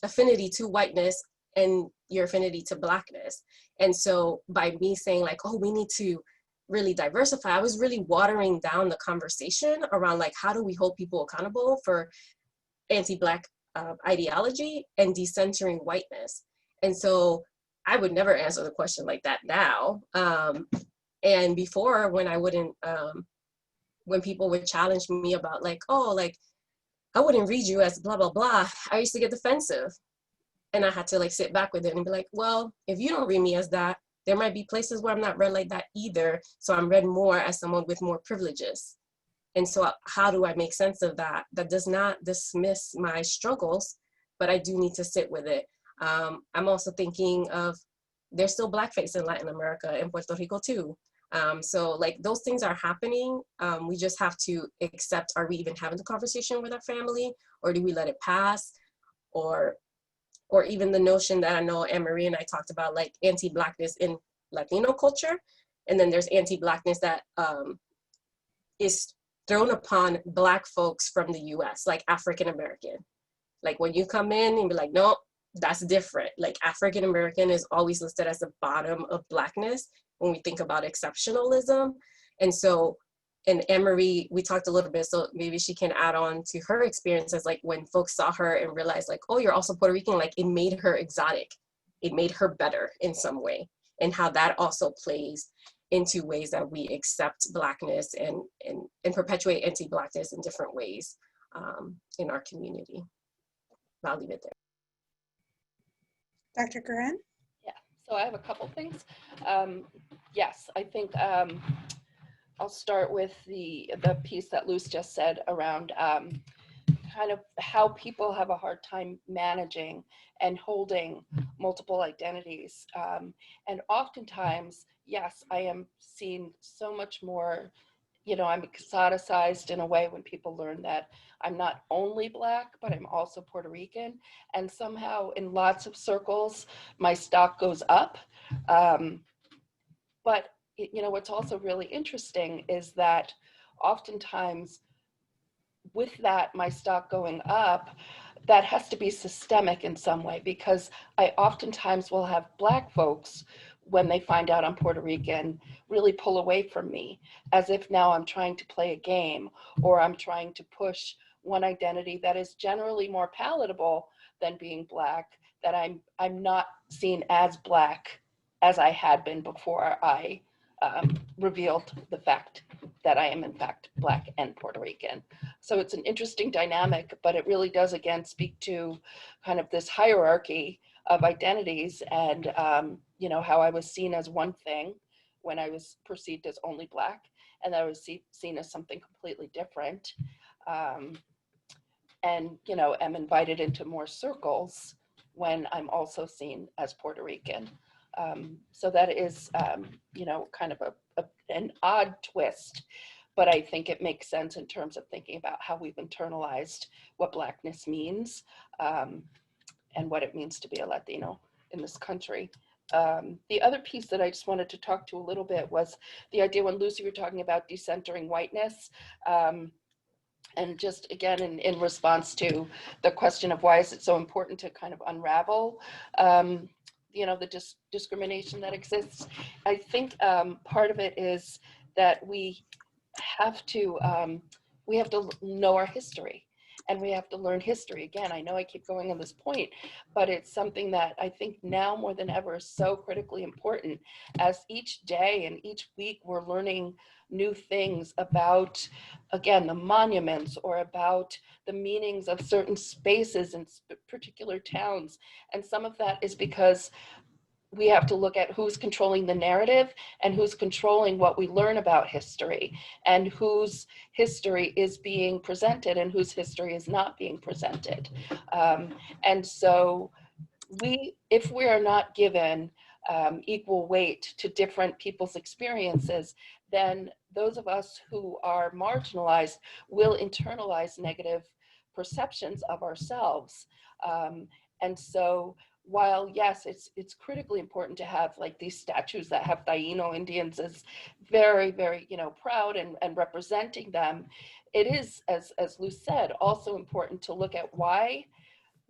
affinity to whiteness and your affinity to blackness. And so by me saying like, oh, we need to really diversify, I was really watering down the conversation around like, how do we hold people accountable for anti-Black ideology and decentering whiteness? And so I would never answer the question like that now. And before, when I wouldn't, when people would challenge me about like, oh, like, I wouldn't read you as blah, blah, blah, I used to get defensive. And I had to like sit back with it and be like, well, if you don't read me as that, there might be places where I'm not read like that either. So I'm read more as someone with more privileges. And so how do I make sense of that? That does not dismiss my struggles, but I do need to sit with it. I'm also thinking of, there's still blackface in Latin America and Puerto Rico too. So like those things are happening. We just have to accept, are we even having the conversation with our family, or do we let it pass? Or even the notion that I know Ann Marie and I talked about, like anti-Blackness in Latino culture. And then there's anti-Blackness that is thrown upon Black folks from the US, like African American. Like when you come in and be like, no, that's different. Like African American is always listed as the bottom of Blackness when we think about exceptionalism. And so, and Ann Marie, we talked a little bit, so maybe she can add on to her experiences, like when folks saw her and realized like, oh, you're also Puerto Rican, like it made her exotic. It made her better in some way. And how that also plays into ways that we accept Blackness and perpetuate anti-Blackness in different ways in our community. I'll leave it there. Dr. Garran? Yeah, so I have a couple things. Yes, I think I'll start with the piece that Luz just said around kind of how people have a hard time managing and holding multiple identities. And oftentimes, yes, I am seen so much more, you know, I'm exoticized in a way when people learn that I'm not only Black, but I'm also Puerto Rican. And somehow in lots of circles, my stock goes up. But you know, what's also really interesting is that oftentimes with that, my stock going up, that has to be systemic in some way, because I oftentimes will have Black folks, when they find out I'm Puerto Rican, really pull away from me, as if now I'm trying to play a game, or I'm trying to push one identity that is generally more palatable than being Black, that I'm not seen as Black as I had been before I revealed the fact that I am in fact Black and Puerto Rican. So it's an interesting dynamic, but it really does again speak to kind of this hierarchy of identities and you know, how I was seen as one thing when I was perceived as only Black, and I was seen as something completely different. And you know, am invited into more circles when I'm also seen as Puerto Rican. So that is, you know, kind of an odd twist, but I think it makes sense in terms of thinking about how we've internalized what Blackness means and what it means to be a Latino in this country. The other piece that I just wanted to talk to a little bit was the idea when Lucy were talking about decentering whiteness. And just again, in response to the question of why is it so important to kind of unravel you know, the discrimination that exists. I think part of it is that we have to know our history. and we have to learn history. Again, I know I keep going on this point, but it's something that I think now more than ever is so critically important, as each day and each week we're learning new things about, again, the monuments, or about the meanings of certain spaces in particular towns. And some of that is because we have to look at who's controlling the narrative and who's controlling what we learn about history, and whose history is being presented and whose history is not being presented. And so if we are not given equal weight to different people's experiences, then those of us who are marginalized will internalize negative perceptions of ourselves. And so while yes, it's critically important to have like these statues that have Taino Indians as very, very, proud and representing them, it is, as Luz said, also important to look at why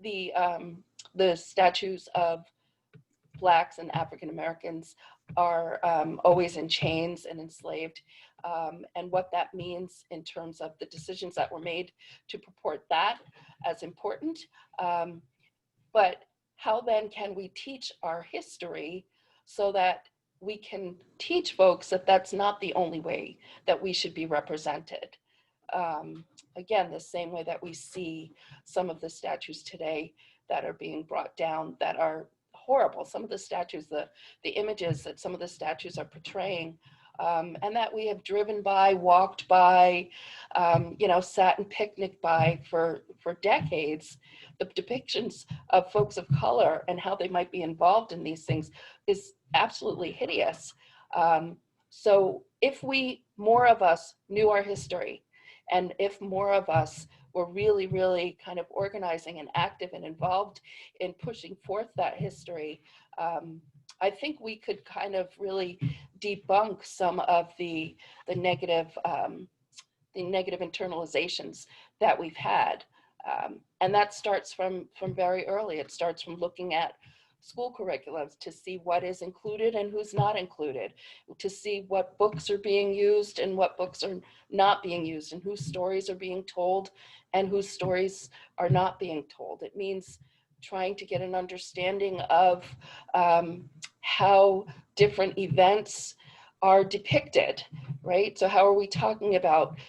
the statues of Blacks and African Americans are always in chains and enslaved, and what that means in terms of the decisions that were made to purport that as important. But how then can we teach our history so that we can teach folks that that's not the only way that we should be represented? Again, the same way that we see some of the statues today that are being brought down that are horrible. Some of the statues, the images that some of the statues are portraying, and that we have driven by, walked by, sat and picnicked by for decades. The depictions of folks of color and how they might be involved in these things is absolutely hideous. So if more of us knew our history, and if more of us were really, really kind of organizing and active and involved in pushing forth that history, I think we could kind of really debunk some of the negative internalizations that we've had. And that starts from very early. It starts from looking at school curriculums to see what is included and who's not included, to see what books are being used and what books are not being used, and whose stories are being told and whose stories are not being told. It means trying to get an understanding of how different events are depicted, right? So how are we talking about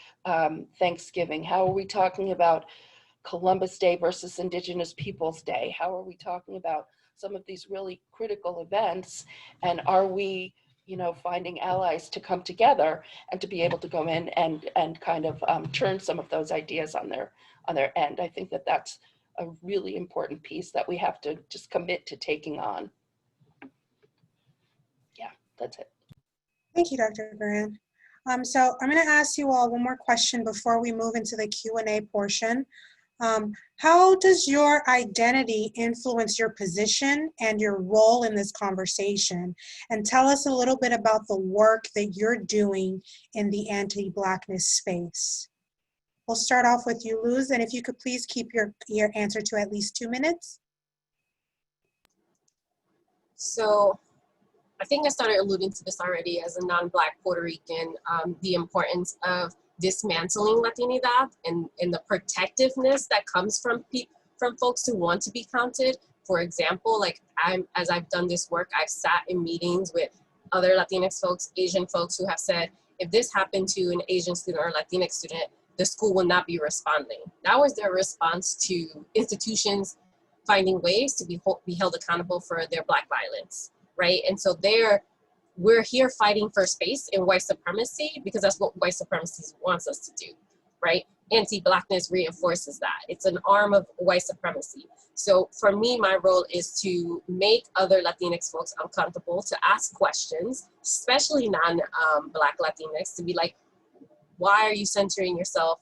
Thanksgiving? How are we talking about Columbus Day versus Indigenous Peoples Day? How are we talking about some of these really critical events? And are we, finding allies to come together and to be able to go in and kind of turn some of those ideas on their end? I think that that's a really important piece that we have to just commit to taking on. Yeah, that's it. Thank you, Dr. Garran. So I'm going to ask you all one more question before we move into the Q&A portion. How does your identity influence your position and your role in this conversation? And tell us a little bit about the work that you're doing in the anti-Blackness space. We'll start off with you, Luz, and if you could please keep your answer to at least 2 minutes. So I think I started alluding to this already as a non-Black Puerto Rican, the importance of dismantling Latinidad and the protectiveness that comes from folks who want to be counted. For example, like as I've done this work, I've sat in meetings with other Latinx folks, Asian folks who have said, if this happened to an Asian student or a Latinx student, the school will not be responding. That was their response to institutions finding ways to be held accountable for their Black violence, right? And so we're here fighting for space in white supremacy because that's what white supremacy wants us to do, right? Anti-Blackness reinforces that. It's an arm of white supremacy. So for me, my role is to make other Latinx folks uncomfortable, to ask questions, especially non-Black Latinx, to be like, why are you centering yourself?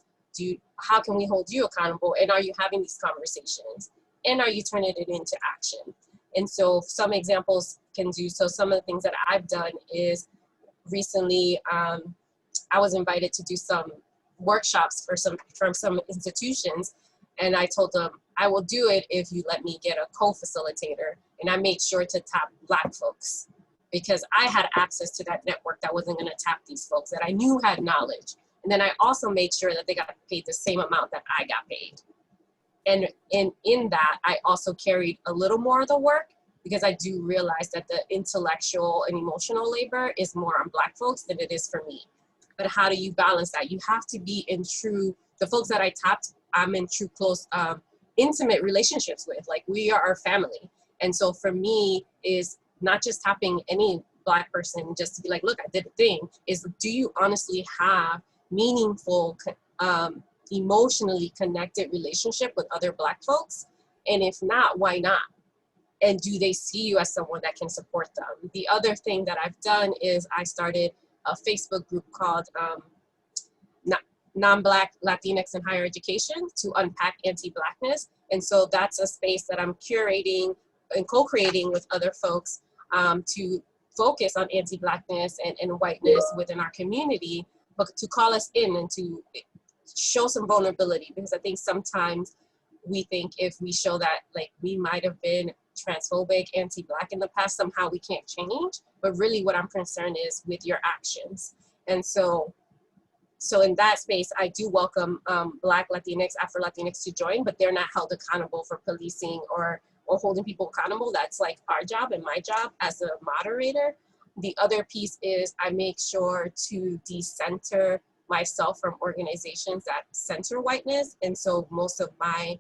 How can we hold you accountable? And are you having these conversations? And are you turning it into action? And so some examples can do, so some of the things that I've done is recently I was invited to do some workshops from some institutions, and I told them I will do it if you let me get a co-facilitator, and I made sure to tap Black folks because I had access to that network that wasn't going to tap these folks that I knew had knowledge. And then I also made sure that they got paid the same amount that I got paid, And in that, I also carried a little more of the work, because I do realize that the intellectual and emotional labor is more on Black folks than it is for me. But how do you balance that? You have to be in true, the folks that I tapped, I'm in true, close, intimate relationships with. Like, we are our family. And so for me, is not just tapping any Black person just to be like, look, I did a thing, is do you honestly have meaningful, emotionally connected relationship with other Black folks? And if not, why not? And do they see you as someone that can support them? The other thing that I've done is I started a Facebook group called Non-Black Latinx in Higher Education to unpack anti-Blackness. And so that's a space that I'm curating and co-creating with other folks to focus on anti-Blackness and whiteness within our community, but to call us in and to show some vulnerability, because I think sometimes we think if we show that, like, we might have been transphobic, anti-Black in the past, somehow we can't change. But really what I'm concerned is with your actions. And so in that space, I do welcome Black, Latinx, Afro-Latinx to join, but they're not held accountable for policing or holding people accountable. That's like our job and my job as a moderator. The other piece is I make sure to decenter myself from organizations that center whiteness. And so most of my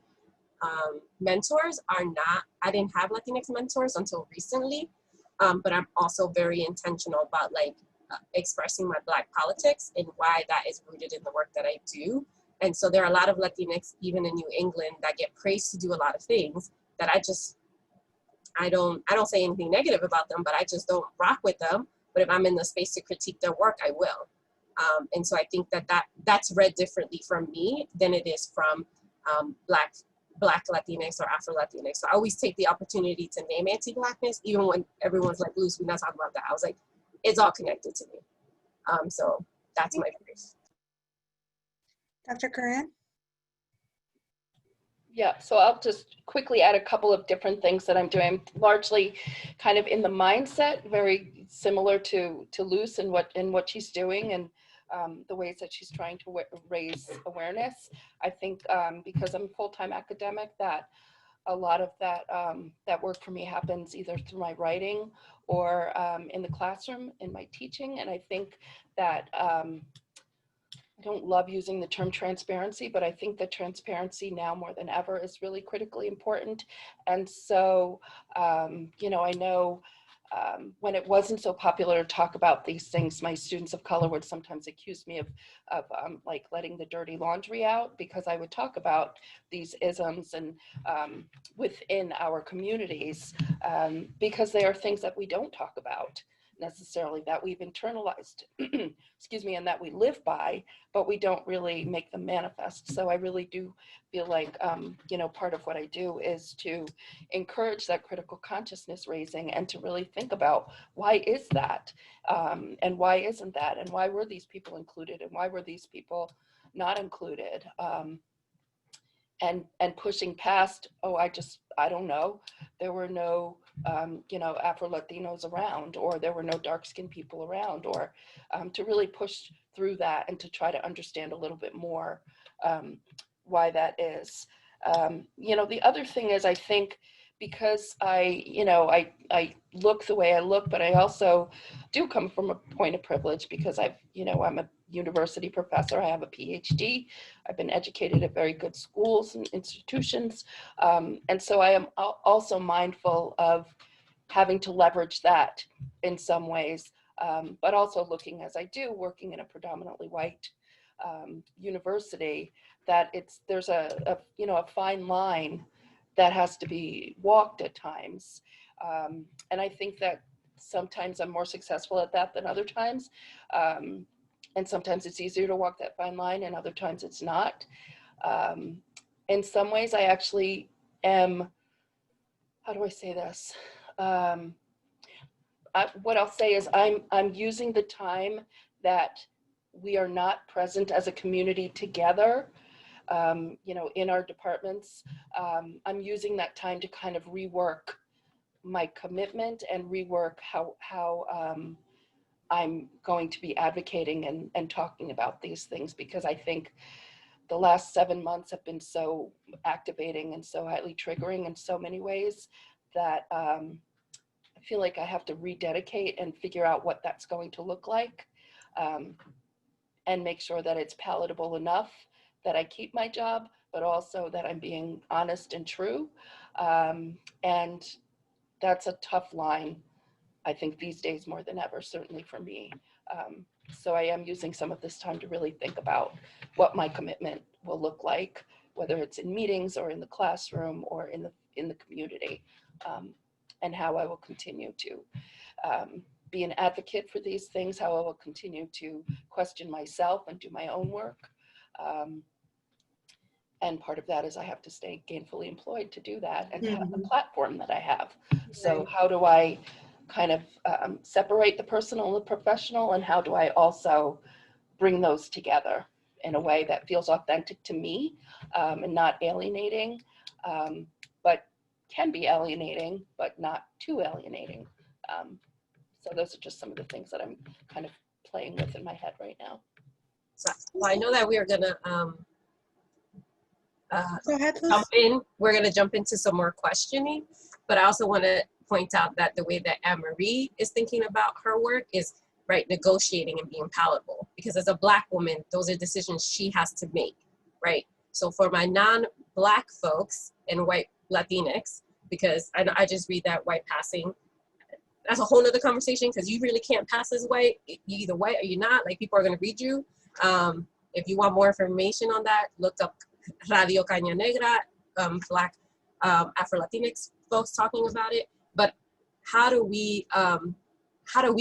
mentors are not, I didn't have Latinx mentors until recently, but I'm also very intentional about like expressing my Black politics and why that is rooted in the work that I do. And so there are a lot of Latinx, even in New England, that get praised to do a lot of things that I don't say anything negative about them, but I just don't rock with them. But if I'm in the space to critique their work, I will. And so I think that's read differently from me than it is from Black Latinx or Afro-Latinx. So I always take the opportunity to name anti-Blackness, even when everyone's like, Luz, we're not talking about that. I was like, it's all connected to me. So that's my place. Dr. Garran? Yeah, so I'll just quickly add a couple of different things that I'm doing. I'm largely kind of in the mindset, very similar to Luz and what she's doing, and the ways that she's trying to raise awareness. I think because I'm a full-time academic, that a lot of that work for me happens either through my writing or in the classroom in my teaching. And I think that I don't love using the term transparency, but I think that transparency now more than ever is really critically important. And so, you know, I know when it wasn't so popular to talk about these things, my students of color would sometimes accuse me of like letting the dirty laundry out, because I would talk about these isms and within our communities, because they are things that we don't talk about necessarily, that we've internalized, excuse me, and that we live by, but we don't really make them manifest. So I really do feel like, you know, part of what I do is to encourage that critical consciousness raising and to really think about why is that, and why isn't that, and why were these people included and why were these people not included, and pushing past, oh, I don't know, there were no you know, Afro-Latinos around, or there were no dark-skinned people around, or to really push through that and to try to understand a little bit more why that is. You know, the other thing is, I think because you know, I look the way I look, but I also do come from a point of privilege because you know, I'm a university professor, I have a Ph.D., I've been educated at very good schools and institutions. And so I am also mindful of having to leverage that in some ways, but also looking, as I do, working in a predominantly white university, that there's a you know, a fine line that has to be walked at times. And I think that sometimes I'm more successful at that than other times. And sometimes it's easier to walk that fine line, and other times it's not. In some ways, I actually am, how do I say this? What I'll say is I'm using the time that we are not present as a community together, you know, in our departments. I'm using that time to kind of rework my commitment and rework how I'm going to be advocating and talking about these things, because I think the last 7 months have been so activating and so highly triggering in so many ways that I feel like I have to rededicate and figure out what that's going to look like, and make sure that it's palatable enough that I keep my job, but also that I'm being honest and true. And that's a tough line, I think, these days more than ever, certainly for me. So I am using some of this time to really think about what my commitment will look like, whether it's in meetings or in the classroom or in the community, and how I will continue to be an advocate for these things, how I will continue to question myself and do my own work. And part of that is I have to stay gainfully employed to do that and to have the platform that I have. So how do I kind of separate the personal and the professional, and how do I also bring those together in a way that feels authentic to me, and not alienating, but can be alienating, but not too alienating. So those are just some of the things that I'm kind of playing with in my head right now. So, well, I know that we are gonna Go ahead, Luz. jump in. We're gonna jump into some more questioning, but I also want to point out that the way that Anne Marie is thinking about her work is right, negotiating and being palatable. Because as a Black woman, those are decisions she has to make, right? So for my non-Black folks and white Latinx, because I just read that white passing, that's a whole nother conversation, because you really can't pass as white. You're either white or you're not. Like, people are going to read you. If you want more information on that, look up Radio Caña Negra, Black Afro-Latinx folks talking about it. But how do we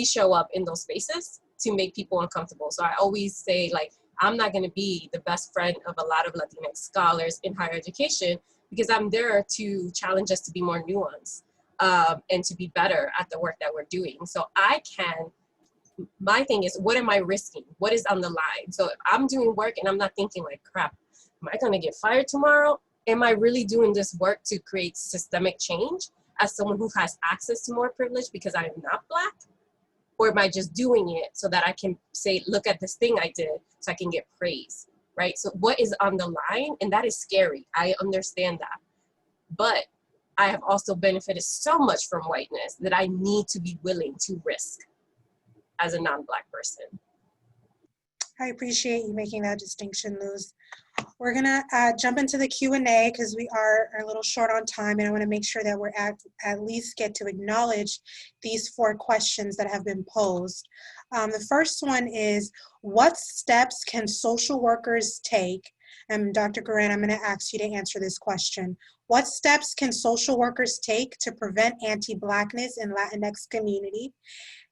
show up in those spaces to make people uncomfortable? So I always say, like, I'm not going to be the best friend of a lot of Latinx scholars in higher education, because I'm there to challenge us to be more nuanced. And to be better at the work that we're doing. So my thing is, what am I risking? What is on the line? So if I'm doing work and I'm not thinking like, crap, am I gonna get fired tomorrow? Am I really doing this work to create systemic change as someone who has access to more privilege because I am not Black? Or am I just doing it so that I can say, look at this thing I did, so I can get praise, right? So what is on the line? And that is scary, I understand that. But I have also benefited so much from whiteness that I need to be willing to risk as a non-Black person. I appreciate you making that distinction, Luz. We're gonna jump into the Q&A because we are a little short on time, and I wanna make sure that we're at least get to acknowledge these 4 questions that have been posed. The first one is, what steps can social workers take? And Dr. Garran, I'm gonna ask you to answer this question. What steps can social workers take to prevent anti-Blackness in Latinx community?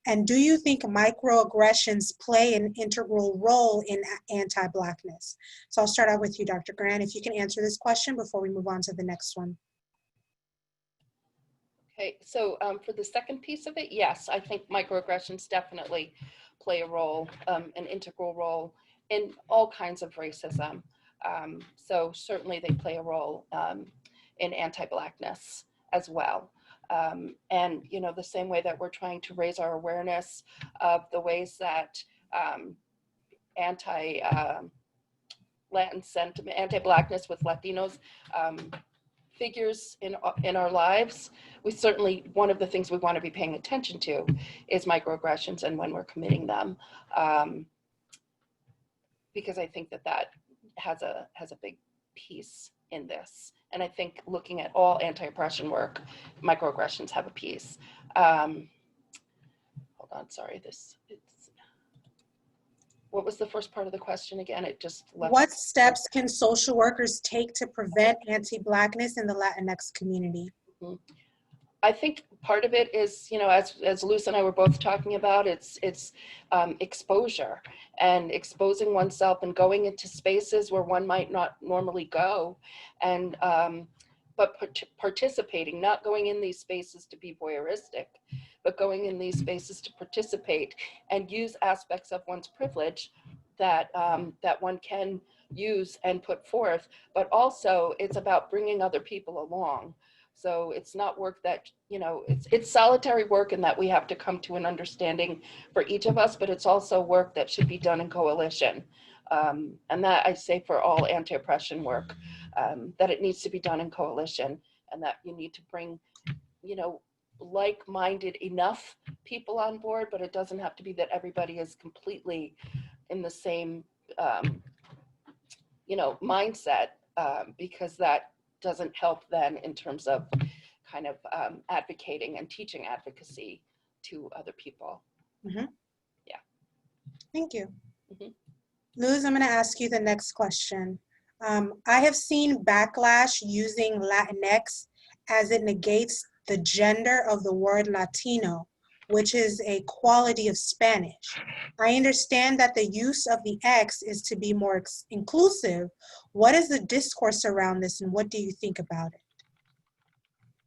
And do you think microaggressions play an integral role in anti-Blackness? So I'll start out with you, Dr. Garran, if you can answer this question before we move on to the next one. Okay, so for the second piece of it, yes, I think microaggressions definitely play a role, an integral role in all kinds of racism. So certainly they play a role in anti-Blackness as well. And, you know, the same way that we're trying to raise our awareness of the ways that Latin sentiment, anti-Blackness with Latinos figures in our lives, we certainly, one of the things we want to be paying attention to is microaggressions and when we're committing them, because I think that has a big piece in this. And I think looking at all anti-oppression work, microaggressions have a piece. Hold on, sorry, what was the first part of the question again? It just left. What steps can social workers take to prevent anti-Blackness in the Latinx community? Mm-hmm. I think part of it is, you know, as Luz and I were both talking about, it's exposure and exposing oneself and going into spaces where one might not normally go, and but participating, not going in these spaces to be voyeuristic, but going in these spaces to participate and use aspects of one's privilege that that one can use and put forth. But also, it's about bringing other people along. So it's not work that, you know, it's solitary work in that we have to come to an understanding for each of us, but it's also work that should be done in coalition. And that I say for all anti-oppression work, that it needs to be done in coalition, and that you need to bring, like-minded enough people on board, but it doesn't have to be that everybody is completely in the same, mindset, because that doesn't help then in terms of kind of advocating and teaching advocacy to other people. Mm-hmm. Yeah. Thank you. Mm-hmm. Luz, I'm going to ask you the next question. I have seen backlash using Latinx as it negates the gender of the word Latino, which is a quality of Spanish. I understand that the use of the X is to be more inclusive. What is the discourse around this, and what do you think about it?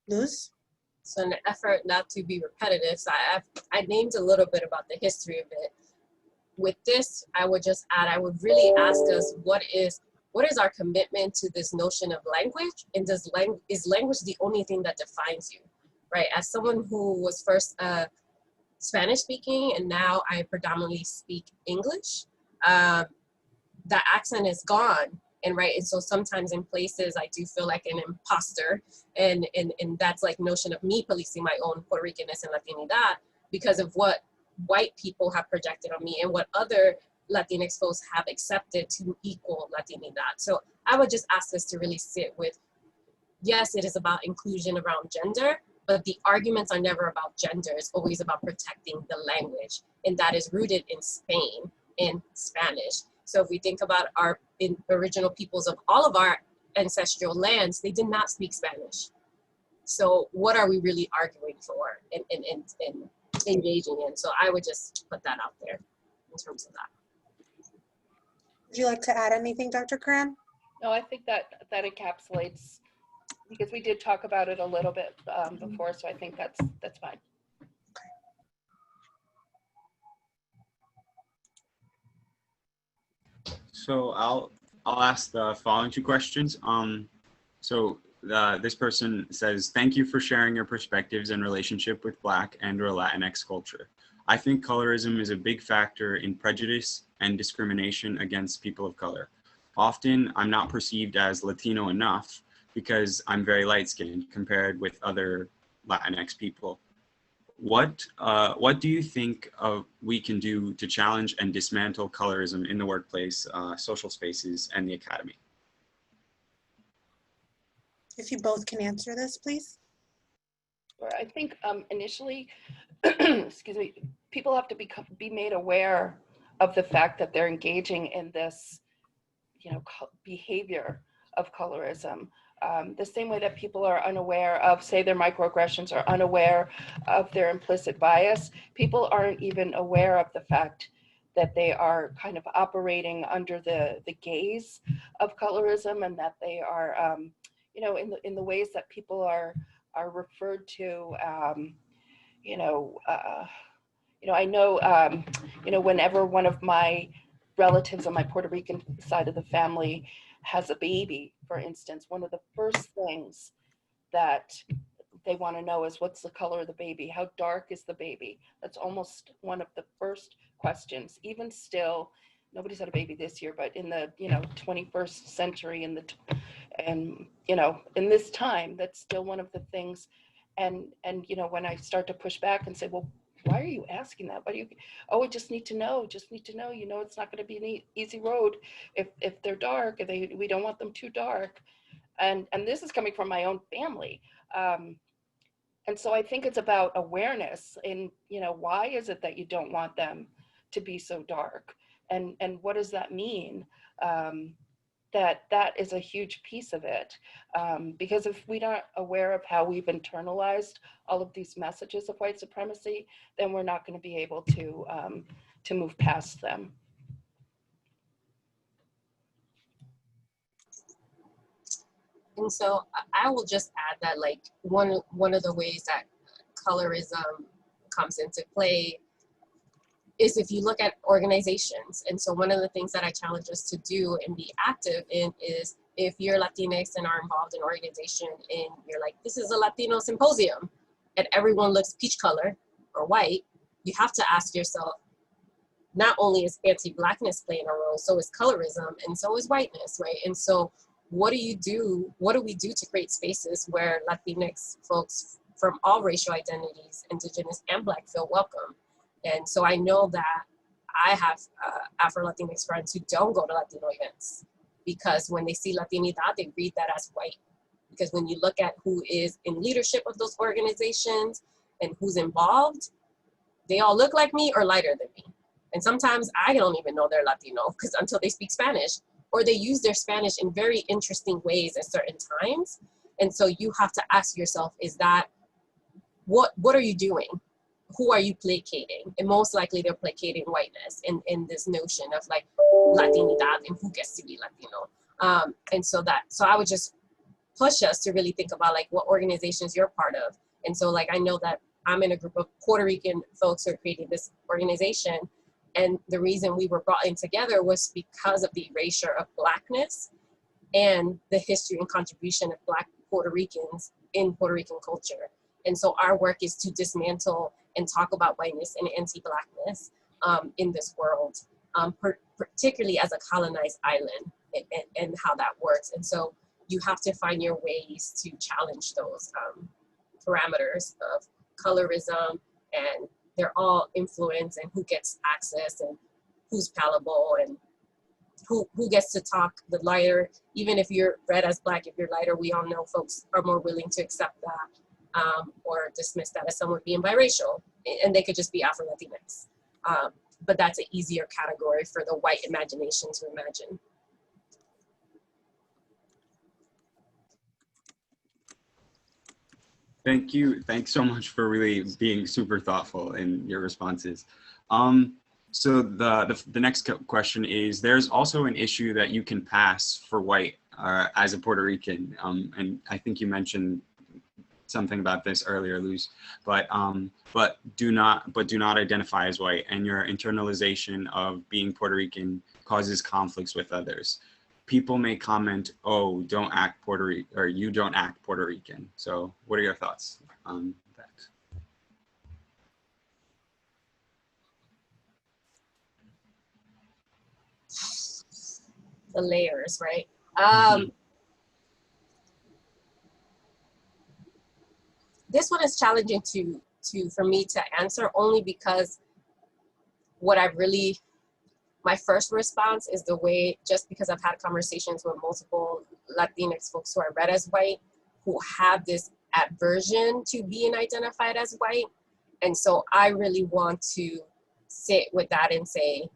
Luz? So in an effort not to be repetitive, so I named a little bit about the history of it. With this, I would just add, I would really ask us, what is our commitment to this notion of language? And is language the only thing that defines you, right? As someone who was first Spanish speaking, and now I predominantly speak English, that accent is gone. And so sometimes in places I do feel like an imposter, and that's like notion of me policing my own Puerto Ricanness and Latinidad because of what white people have projected on me and what other Latinx folks have accepted to equal Latinidad. So I would just ask us to really sit with, yes, it is about inclusion around gender, but the arguments are never about gender. It's always about protecting the language, and that is rooted in Spain, in Spanish. So if we think about our original peoples of all of our ancestral lands, they did not speak Spanish. So what are we really arguing for and engaging in? So I would just put that out there in terms of that. Would you like to add anything, Dr. Garran? No, I think that encapsulates, because we did talk about it a little bit before, so I think that's fine. So I'll ask the following two questions. This person says, thank you for sharing your perspectives and relationship with Black and/or Latinx culture. I think colorism is a big factor in prejudice and discrimination against people of color. Often I'm not perceived as Latino enough because I'm very light-skinned compared with other Latinx people. What do you think we can do to challenge and dismantle colorism in the workplace, social spaces, and the academy? If you both can answer this, please. I think initially, excuse me, people have to be made aware of the fact that they're engaging in this, behavior of colorism. The same way that people are unaware of, say, their microaggressions, or unaware of their implicit bias, people aren't even aware of the fact that they are kind of operating under the gaze of colorism, and that they are, in the ways that people are referred to. I know, whenever one of my relatives on my Puerto Rican side of the family has a baby, for instance, one of the first things that they want to know is, what's the color of the baby? How dark is the baby? That's almost one of the first questions. Even still, nobody's had a baby this year, but in the 21st century, in this time, that's still one of the things. And when I start to push back and say, well, why are you asking that? Why do you? Oh, I just need to know. Just need to know. It's not going to be an easy road if they're dark. We don't want them too dark. And this is coming from my own family. And so I think it's about awareness. And why is it that you don't want them to be so dark? And what does that mean? That is a huge piece of it, because if we're not aware of how we've internalized all of these messages of white supremacy, then we're not going to be able to move past them. And so I will just add that, like, one of the ways that colorism comes into play is if you look at organizations. And so one of the things that I challenge us to do and be active in is, if you're Latinx and are involved in an organization and you're like, this is a Latino symposium, and everyone looks peach color or white, you have to ask yourself, not only is anti-Blackness playing a role, so is colorism, and so is whiteness, right? And so what do we do to create spaces where Latinx folks from all racial identities, Indigenous and Black, feel welcome? And so I know that I have Afro-Latinx friends who don't go to Latino events because when they see Latinidad, they read that as white. Because when you look at who is in leadership of those organizations and who's involved, they all look like me or lighter than me. And sometimes I don't even know they're Latino because until they speak Spanish, or they use their Spanish in very interesting ways at certain times. And so you have to ask yourself, is that, what are you doing? Who are you placating? And most likely they're placating whiteness in this notion of like Latinidad and who gets to be Latino. And so I would just push us to really think about like what organizations you're part of. And so like, I know that I'm in a group of Puerto Rican folks who are creating this organization. And the reason we were brought in together was because of the erasure of Blackness and the history and contribution of Black Puerto Ricans in Puerto Rican culture. And so our work is to dismantle and talk about whiteness and anti-Blackness in this world, particularly as a colonized island and how that works. And so you have to find your ways to challenge those parameters of colorism, and they're all influence and who gets access and who's palatable and who gets to talk. The lighter, even if you're read as Black, if you're lighter, we all know folks are more willing to accept that or dismiss that as someone being biracial, and they could just be Afro-Latinx. But that's an easier category for the white imagination to imagine. Thank you. Thanks so much for really being super thoughtful in your responses. So the next question is, there's also an issue that you can pass for white as a Puerto Rican. And I think you mentioned something about this earlier, Luz, but do not identify as white, and your internalization of being Puerto Rican causes conflicts with others. People may comment, "Oh, don't act Puerto Rican," or "You don't act Puerto Rican." So, what are your thoughts on that? The layers, right? This one is challenging for me to answer, only because my first response is the way, just because I've had conversations with multiple Latinx folks who are read as white, who have this aversion to being identified as white. And so I really want to sit with that and say,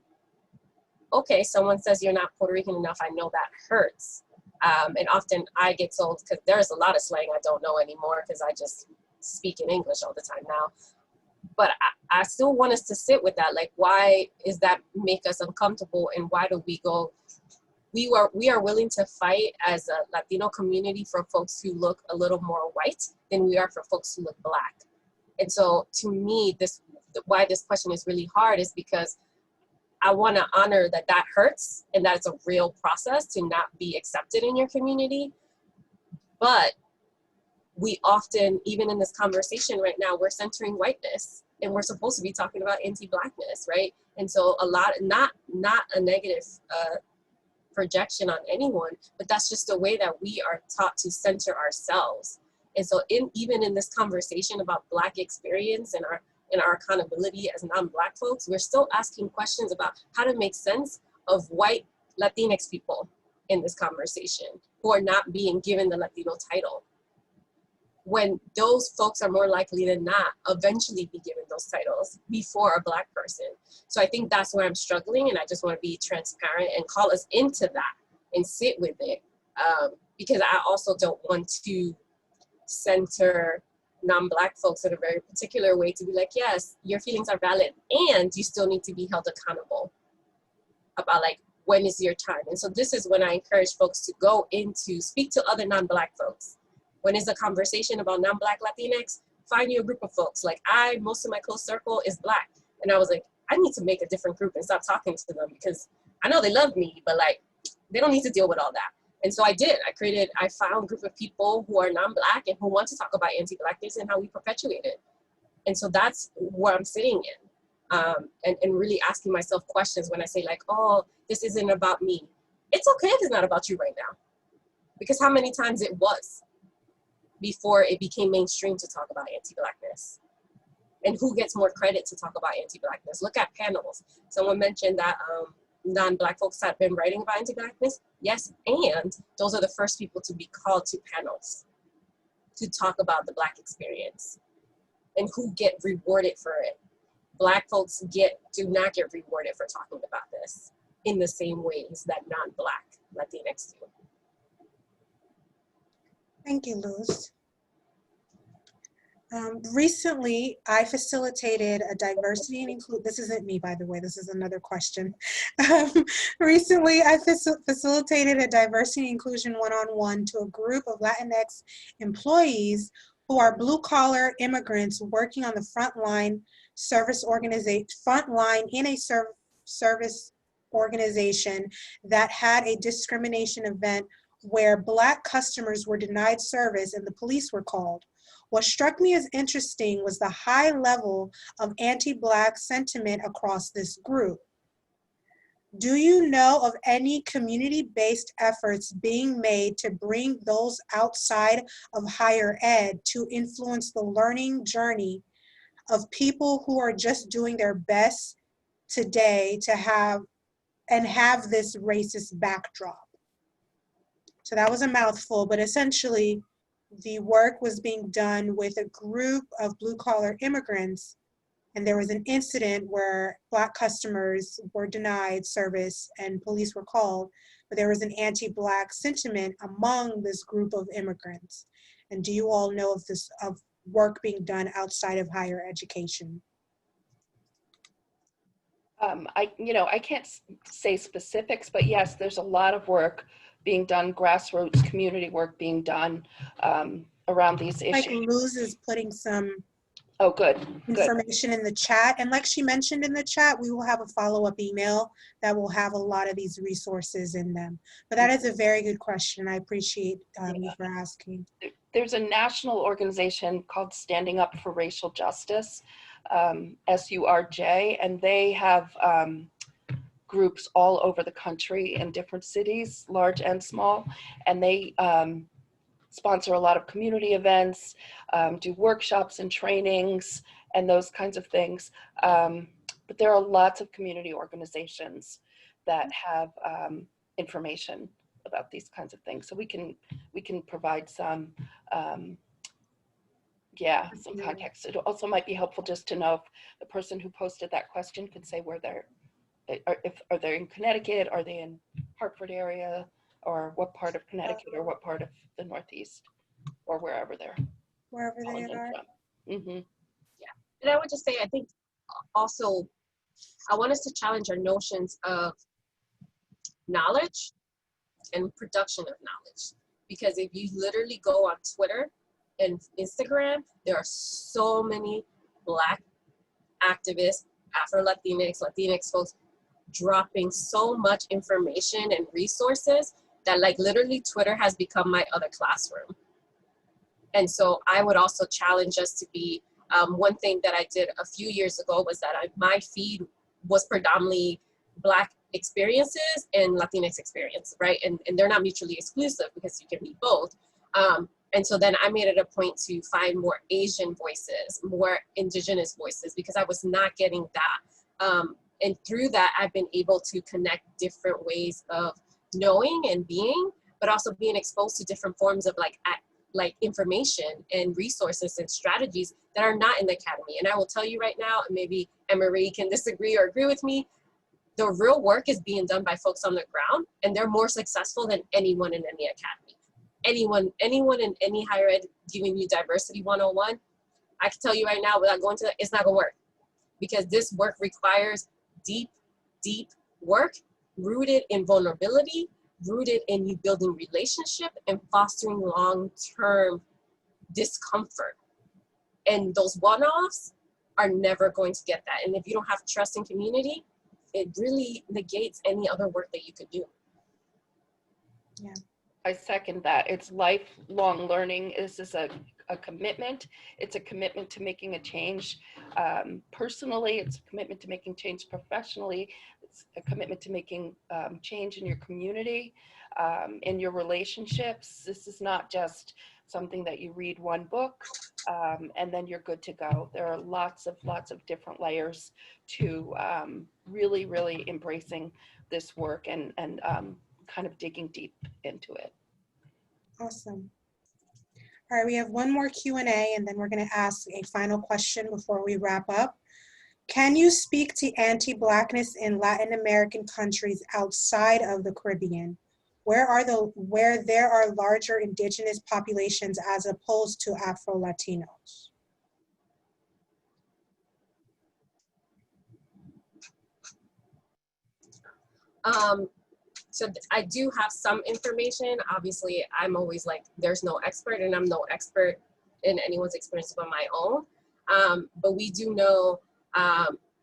okay, someone says you're not Puerto Rican enough, I know that hurts. And often I get told, because there's a lot of slang I don't know anymore because I just speak in English all the time now. But I still want us to sit with that. Like, why is that make us uncomfortable? And why do we go, we are willing to fight as a Latino community for folks who look a little more white than we are for folks who look Black. And so to me, why this question is really hard is because I want to honor that hurts and that it's a real process to not be accepted in your community. But we often, even in this conversation right now, we're centering whiteness and we're supposed to be talking about anti-Blackness, right? And so a lot, not a negative projection on anyone, but that's just the way that we are taught to center ourselves. And so even in this conversation about Black experience and our accountability as non-Black folks, we're still asking questions about how to make sense of white Latinx people in this conversation who are not being given the Latino title, when those folks are more likely than not eventually be given those titles before a Black person. So I think that's where I'm struggling, and I just want to be transparent and call us into that and sit with it, because I also don't want to center non-Black folks in a very particular way to be like, yes, your feelings are valid, and you still need to be held accountable about like, when is your time? And so this is when I encourage folks to go into, speak to other non-Black folks. When it's a conversation about non-Black Latinx, find you a group of folks. Like most of my close circle is Black. And I was like, I need to make a different group and stop talking to them because I know they love me, but like, they don't need to deal with all that. And so I did. I found a group of people who are non-Black and who want to talk about anti-Blackness and how we perpetuate it. And so that's where I'm sitting in. and really asking myself questions when I say like, oh, this isn't about me. It's okay if it's not about you right now, because how many times it was before it became mainstream to talk about anti-Blackness. And who gets more credit to talk about anti-Blackness? Look at panels. Someone mentioned that non-Black folks have been writing about anti-Blackness. Yes, and those are the first people to be called to panels to talk about the Black experience. And who get rewarded for it? Black folks do not get rewarded for talking about this in the same ways that non-Black Latinx do. Thank you, Luz. Recently, I facilitated a diversity and inclusion. This isn't me, by the way. This is another question. Recently, I facilitated a diversity and inclusion one-on-one to a group of Latinx employees who are blue-collar immigrants working on the front line in a service organization that had a discrimination event where Black customers were denied service and the police were called. What struck me as interesting was the high level of anti-Black sentiment across this group. Do you know of any community-based efforts being made to bring those outside of higher ed to influence the learning journey of people who are just doing their best today to have this racist backdrop? So that was a mouthful, but essentially the work was being done with a group of blue-collar immigrants, and there was an incident where Black customers were denied service and police were called, but there was an anti-Black sentiment among this group of immigrants. And do you all know of work being done outside of higher education? I can't say specifics, but yes, there's a lot of work being done, grassroots community work being done around these issues. Like Luz is putting some information in the chat. And like she mentioned in the chat, we will have a follow-up email that will have a lot of these resources in them. But that is a very good question. I appreciate you for asking. There's a national organization called Standing Up for Racial Justice, SURJ, and they have groups all over the country in different cities, large and small, and they sponsor a lot of community events, do workshops and trainings and those kinds of things. But there are lots of community organizations that have information about these kinds of things. So we can provide some context. It also might be helpful just to know if the person who posted that question could say where are they in Connecticut, are they in Hartford area, or what part of Connecticut, or what part of the Northeast, or wherever they are. Mm-hmm. Yeah, and I would just say, I think also, I want us to challenge our notions of knowledge and production of knowledge. Because if you literally go on Twitter and Instagram, there are so many Black activists, Afro-Latinx folks dropping so much information and resources that like literally Twitter has become my other classroom. And so I would also challenge us to be, one thing that I did a few years ago was that my feed was predominantly Black experiences and Latinx experience, right? And they're not mutually exclusive because you can be both. And so then I made it a point to find more Asian voices, more Indigenous voices, because I was not getting that. And through that, I've been able to connect different ways of knowing and being, but also being exposed to different forms of like information and resources and strategies that are not in the academy. And I will tell you right now, and maybe Ann Marie can disagree or agree with me, the real work is being done by folks on the ground, and they're more successful than anyone in any academy. Anyone in any higher ed giving you diversity 101, I can tell you right now without going to that, it's not gonna work. Because this work requires deep, deep work rooted in vulnerability, rooted in you building relationship and fostering long-term discomfort. And those one-offs are never going to get that. And if you don't have trust in community, it really negates any other work that you could do. Yeah. I second that. It's lifelong learning. This is a commitment. It's a commitment to making a change personally. It's a commitment to making change professionally. It's a commitment to making change in your community, in your relationships. This is not just something that you read one book and then you're good to go. There are lots of different layers to really, really embracing this work and kind of digging deep into it. Awesome. All right, we have one more Q&A and then we're going to ask a final question before we wrap up. Can you speak to anti-Blackness in Latin American countries outside of the Caribbean, where there are larger indigenous populations as opposed to Afro-Latinos? So I do have some information. Obviously, I'm always like, there's no expert, and I'm no expert in anyone's experience but my own. But we do know,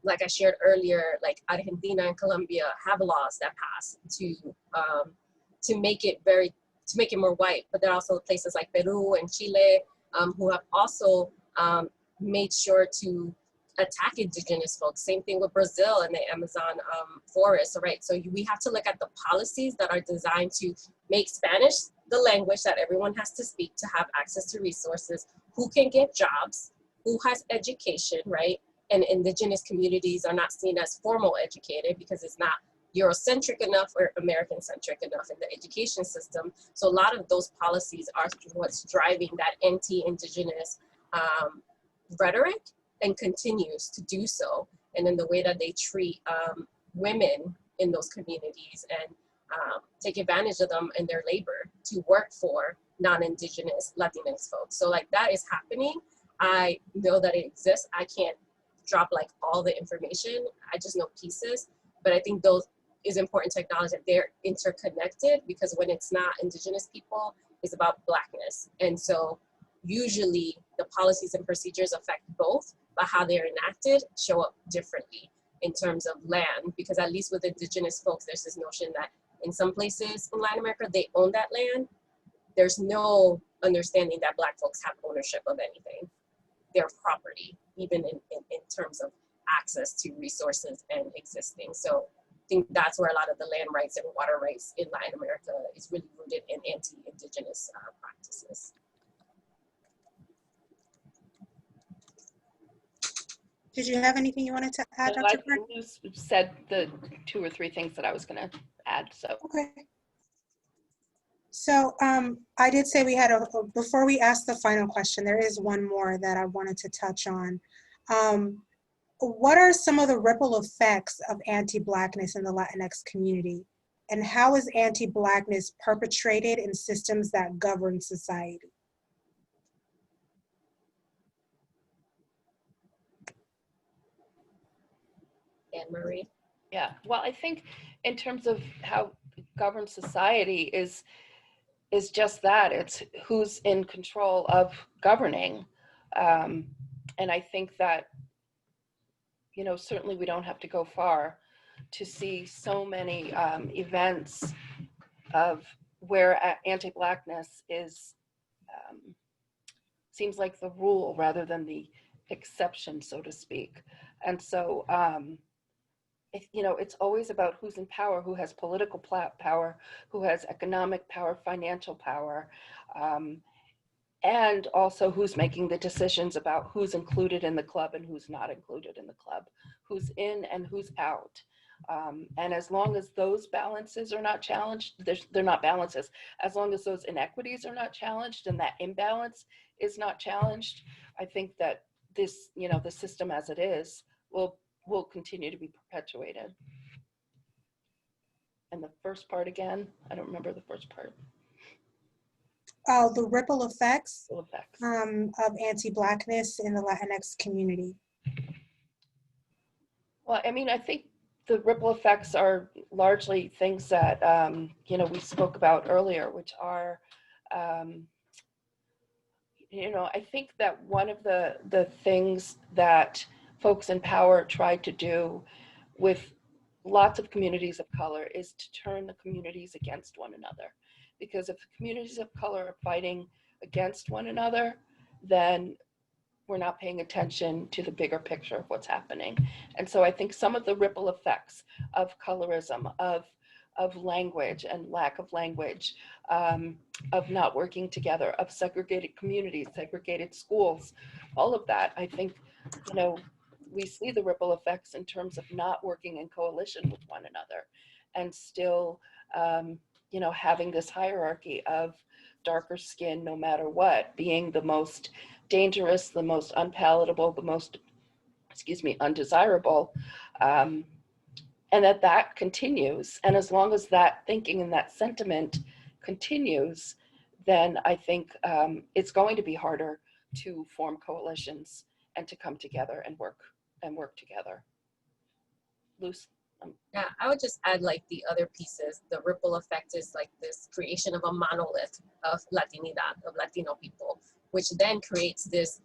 like I shared earlier, like Argentina and Colombia have laws that pass to make it more white. But there are also places like Peru and Chile who have also made sure to attack indigenous folks. Same thing with Brazil and the Amazon forest, right? So we have to look at the policies that are designed to make Spanish the language that everyone has to speak to have access to resources, who can get jobs, who has education, right? And indigenous communities are not seen as formal educated because it's not Eurocentric enough or American-centric enough in the education system. So a lot of those policies are what's driving that anti-indigenous rhetoric, and continues to do so, and in the way that they treat women in those communities and take advantage of them and their labor to work for non-indigenous Latinx folks. So like that is happening. I know that it exists. I can't drop like all the information. I just know pieces, but I think those is important to acknowledge that they're interconnected, because when it's not indigenous people, it's about Blackness. And so usually the policies and procedures affect both, but how they're enacted show up differently in terms of land, because at least with indigenous folks, there's this notion that in some places in Latin America, they own that land. There's no understanding that Black folks have ownership of anything, their property, even in terms of access to resources and existing. So I think that's where a lot of the land rights and water rights in Latin America is really rooted in anti-indigenous practices. Did you have anything you wanted to add, No, Dr. I think Luz said the 2 or 3 things that I was going to add. So Okay. So I did say we had before we ask the final question, there is one more that I wanted to touch on. What are some of the ripple effects of anti-Blackness in the Latinx community? And how is anti-Blackness perpetrated in systems that govern society? Anne Marie? yeah, well, I think in terms of how governed society is just that. It's who's in control of governing. And I think that, you know, certainly we don't have to go far to see so many events of where anti-Blackness is, seems like the rule rather than the exception, so to speak. And so, you know, it's always about who's in power, who has political power, who has economic power, financial power, and also who's making the decisions about who's included in the club and who's not included in the club, who's in and who's out. And as long as those balances are not challenged, they're not balances. As long as those inequities are not challenged and that imbalance is not challenged, I think that this, you know, the system as it is will continue to be perpetuated. And the first part again, I don't remember the first part. The ripple effects Ripple effects. of anti-Blackness in the Latinx community. Well, I mean, I think the ripple effects are largely things that, you know, we spoke about earlier, which are, you know, I think that one of the things that folks in power tried to do with lots of communities of color is to turn the communities against one another. because if communities of color are fighting against one another, then we're not paying attention to the bigger picture of what's happening. And so I think some of the ripple effects of colorism, of language and lack of language, of not working together, of segregated communities, segregated schools, all of that, I think, you know, we see the ripple effects in terms of not working in coalition with one another and still, you know, having this hierarchy of darker skin, no matter what, being the most dangerous, the most unpalatable, the most, excuse me, undesirable. And that continues. And as long as that thinking and that sentiment continues, then I think it's going to be harder to form coalitions and to come together and work together. Luz? Yeah, I would just add like the other pieces. The ripple effect is like this creation of a monolith of Latinidad, of Latino people, which then creates this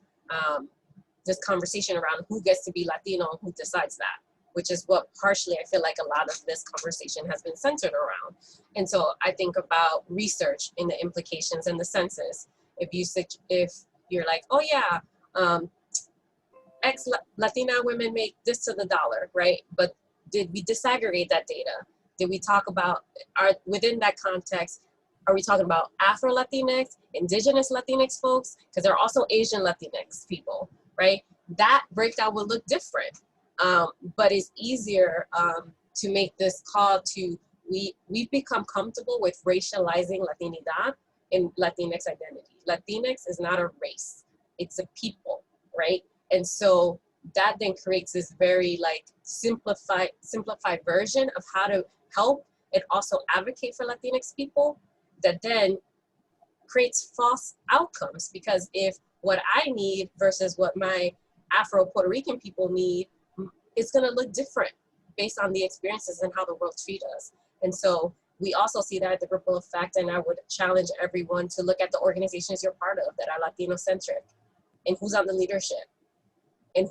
this conversation around who gets to be Latino and who decides that, which is what partially I feel like a lot of this conversation has been centered around. And so I think about research in the implications and the census. If you're like, oh yeah, Latina women make this to the dollar, right? But did we disaggregate that data? Did we talk about, within that context, are we talking about Afro-Latinx, Indigenous Latinx folks? Because there are also Asian Latinx people, right? That breakdown will look different, but it's easier to make this call to, we've become comfortable with racializing Latinidad in Latinx identity. Latinx is not a race, it's a people, right? And so that then creates this very like simplified version of how to help and also advocate for Latinx people that then creates false outcomes, because if what I need versus what my Afro-Puerto Rican people need, it's gonna look different based on the experiences and how the world treats us. And so we also see that the ripple effect, and I would challenge everyone to look at the organizations you're part of that are Latino-centric and who's on the leadership. And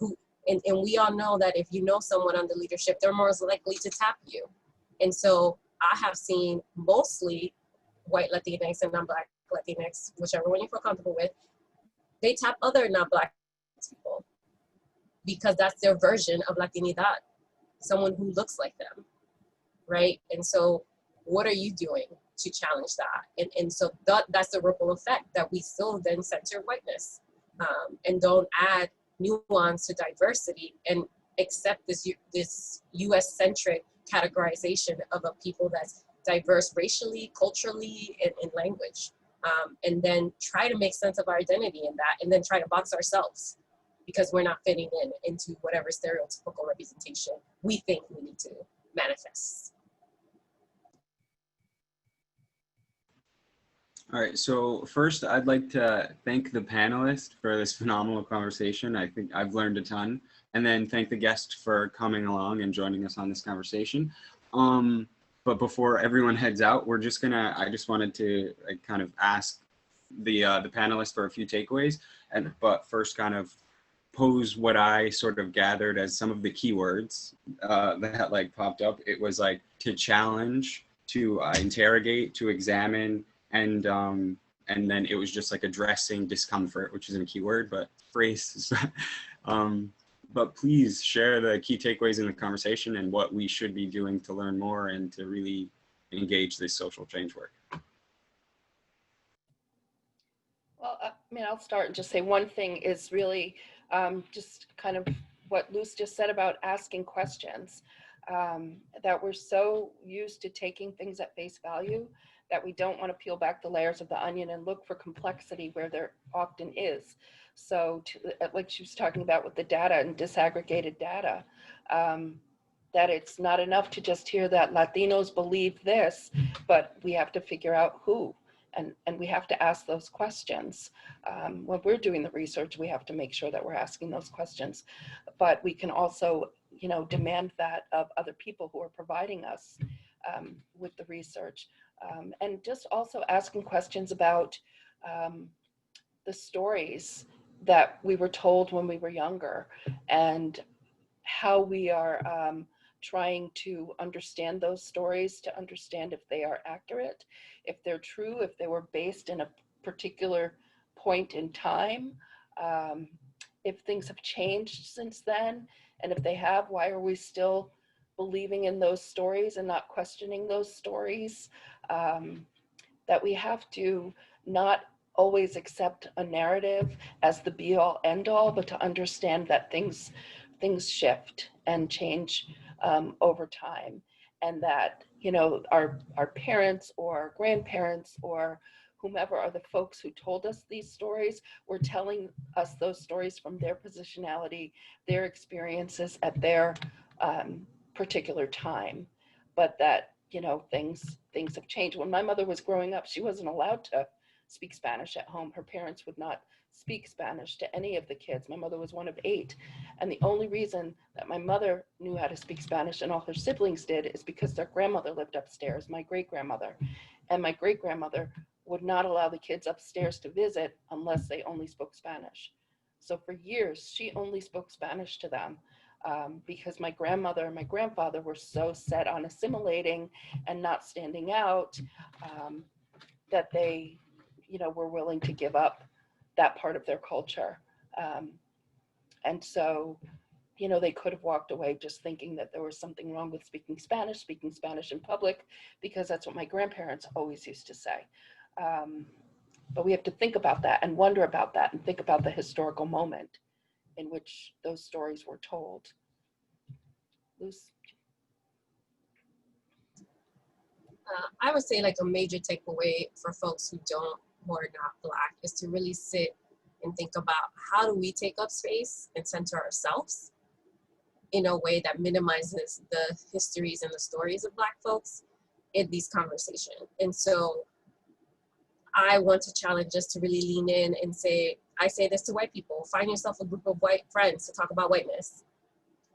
we all know that if you know someone on the leadership, they're more likely to tap you. And so I have seen mostly white Latinx and non-Black Latinx, whichever one you feel comfortable with, they tap other non-Black people because that's their version of Latinidad, someone who looks like them, right? And so what are you doing to challenge that? And so that's the ripple effect, that we still then center whiteness and don't add nuance to diversity and accept this US-centric categorization of a people that's diverse racially, culturally, and in language. And then try to make sense of our identity in that, and then try to box ourselves because we're not fitting into whatever stereotypical representation we think we need to manifest. All right, so first I'd like to thank the panelists for this phenomenal conversation. I think I've learned a ton. And then thank the guest for coming along and joining us on this conversation. But before everyone heads out, I just wanted to kind of ask the panelists for a few takeaways, but first kind of pose what I sort of gathered as some of the keywords that like popped up. It was like to challenge, to interrogate, to examine, and then it was just like addressing discomfort, which isn't a keyword, but phrase. But please share the key takeaways in the conversation and what we should be doing to learn more and to really engage this social change work. Well, I mean, I'll start and just say one thing is really just kind of what Luz just said about asking questions, that we're so used to taking things at face value that we don't want to peel back the layers of the onion and look for complexity where there often is. So like she was talking about with the data and disaggregated data, that it's not enough to just hear that Latinos believe this, but we have to figure out who, and we have to ask those questions. When we're doing the research, we have to make sure that we're asking those questions, but we can also, you know, demand that of other people who are providing us with the research. And just also asking questions about the stories that we were told when we were younger and how we are trying to understand those stories, to understand if they are accurate, if they're true, if they were based in a particular point in time, if things have changed since then, and if they have, why are we still believing in those stories and not questioning those stories? That we have to not always accept a narrative as the be all end all, but to understand that things shift and change over time, and that, you know, our parents or grandparents or whomever are the folks who told us these stories were telling us those stories from their positionality, their experiences at their particular time, but that, you know, things have changed. When my mother was growing up, she wasn't allowed to speak Spanish at home. Her parents would not speak Spanish to any of the kids. My mother was one of 8. And the only reason that my mother knew how to speak Spanish and all her siblings did is because their grandmother lived upstairs, my great-grandmother. And my great-grandmother would not allow the kids upstairs to visit unless they only spoke Spanish. So for years, she only spoke Spanish to them. Because my grandmother and my grandfather were so set on assimilating and not standing out, that they, you know, were willing to give up that part of their culture. And so, you know, they could have walked away just thinking that there was something wrong with speaking Spanish in public, because that's what my grandparents always used to say. But we have to think about that and wonder about that and think about the historical moment in which those stories were told. Luz? I would say like a major takeaway for folks who are not Black is to really sit and think about, how do we take up space and center ourselves in a way that minimizes the histories and the stories of Black folks in these conversations. And so I want to challenge us to really lean in and say, I say this to white people, find yourself a group of white friends to talk about whiteness.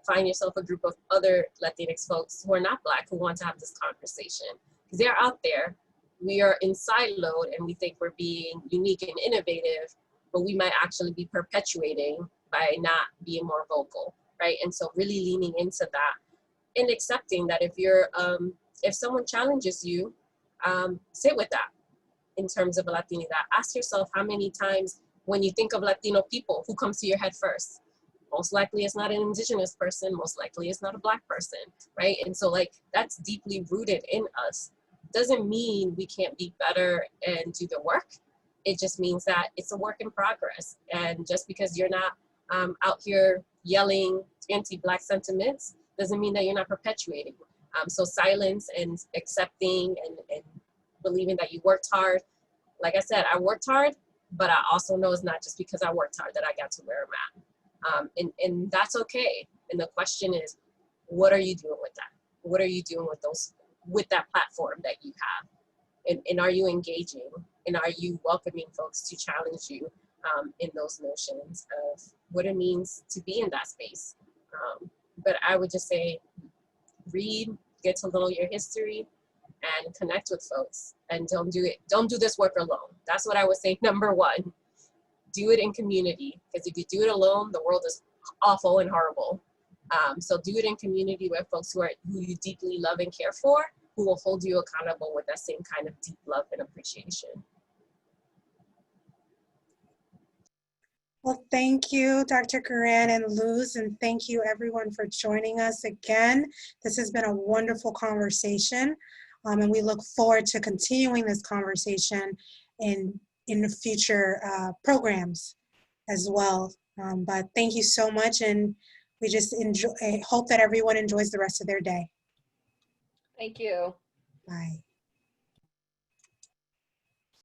Find yourself a group of other Latinx folks who are not Black who want to have this conversation. Because they're out there. We are in siloed and we think we're being unique and innovative, but we might actually be perpetuating by not being more vocal, right? And so really leaning into that and accepting that if someone challenges you, sit with that. In terms of a Latinidad, ask yourself how many times when you think of Latino people, who comes to your head first? Most likely it's not an Indigenous person, most likely it's not a Black person, right? And so like, that's deeply rooted in us. Doesn't mean we can't be better and do the work. It just means that it's a work in progress. And just because you're not out here yelling anti-Black sentiments, doesn't mean that you're not perpetuating. So silence and accepting and believing that you worked hard. Like I said, I worked hard, but I also know it's not just because I worked hard that I got to where I'm at. And that's okay. And the question is, what are you doing with that? What are you doing with that platform that you have? And are you engaging? And are you welcoming folks to challenge you in those notions of what it means to be in that space? But I would just say, read, get to know your history, and connect with folks. And don't do this work alone. That's what I would say, number one. Do it in community, because if you do it alone, the world is awful and horrible. So do it in community with folks who you deeply love and care for, who will hold you accountable with that same kind of deep love and appreciation. Well, thank you, Dr. Garran and Luz, and thank you everyone for joining us again. This has been a wonderful conversation, and we look forward to continuing this conversation in the future programs as well. But thank you so much, and we just hope that everyone enjoys the rest of their day. Thank you. Bye.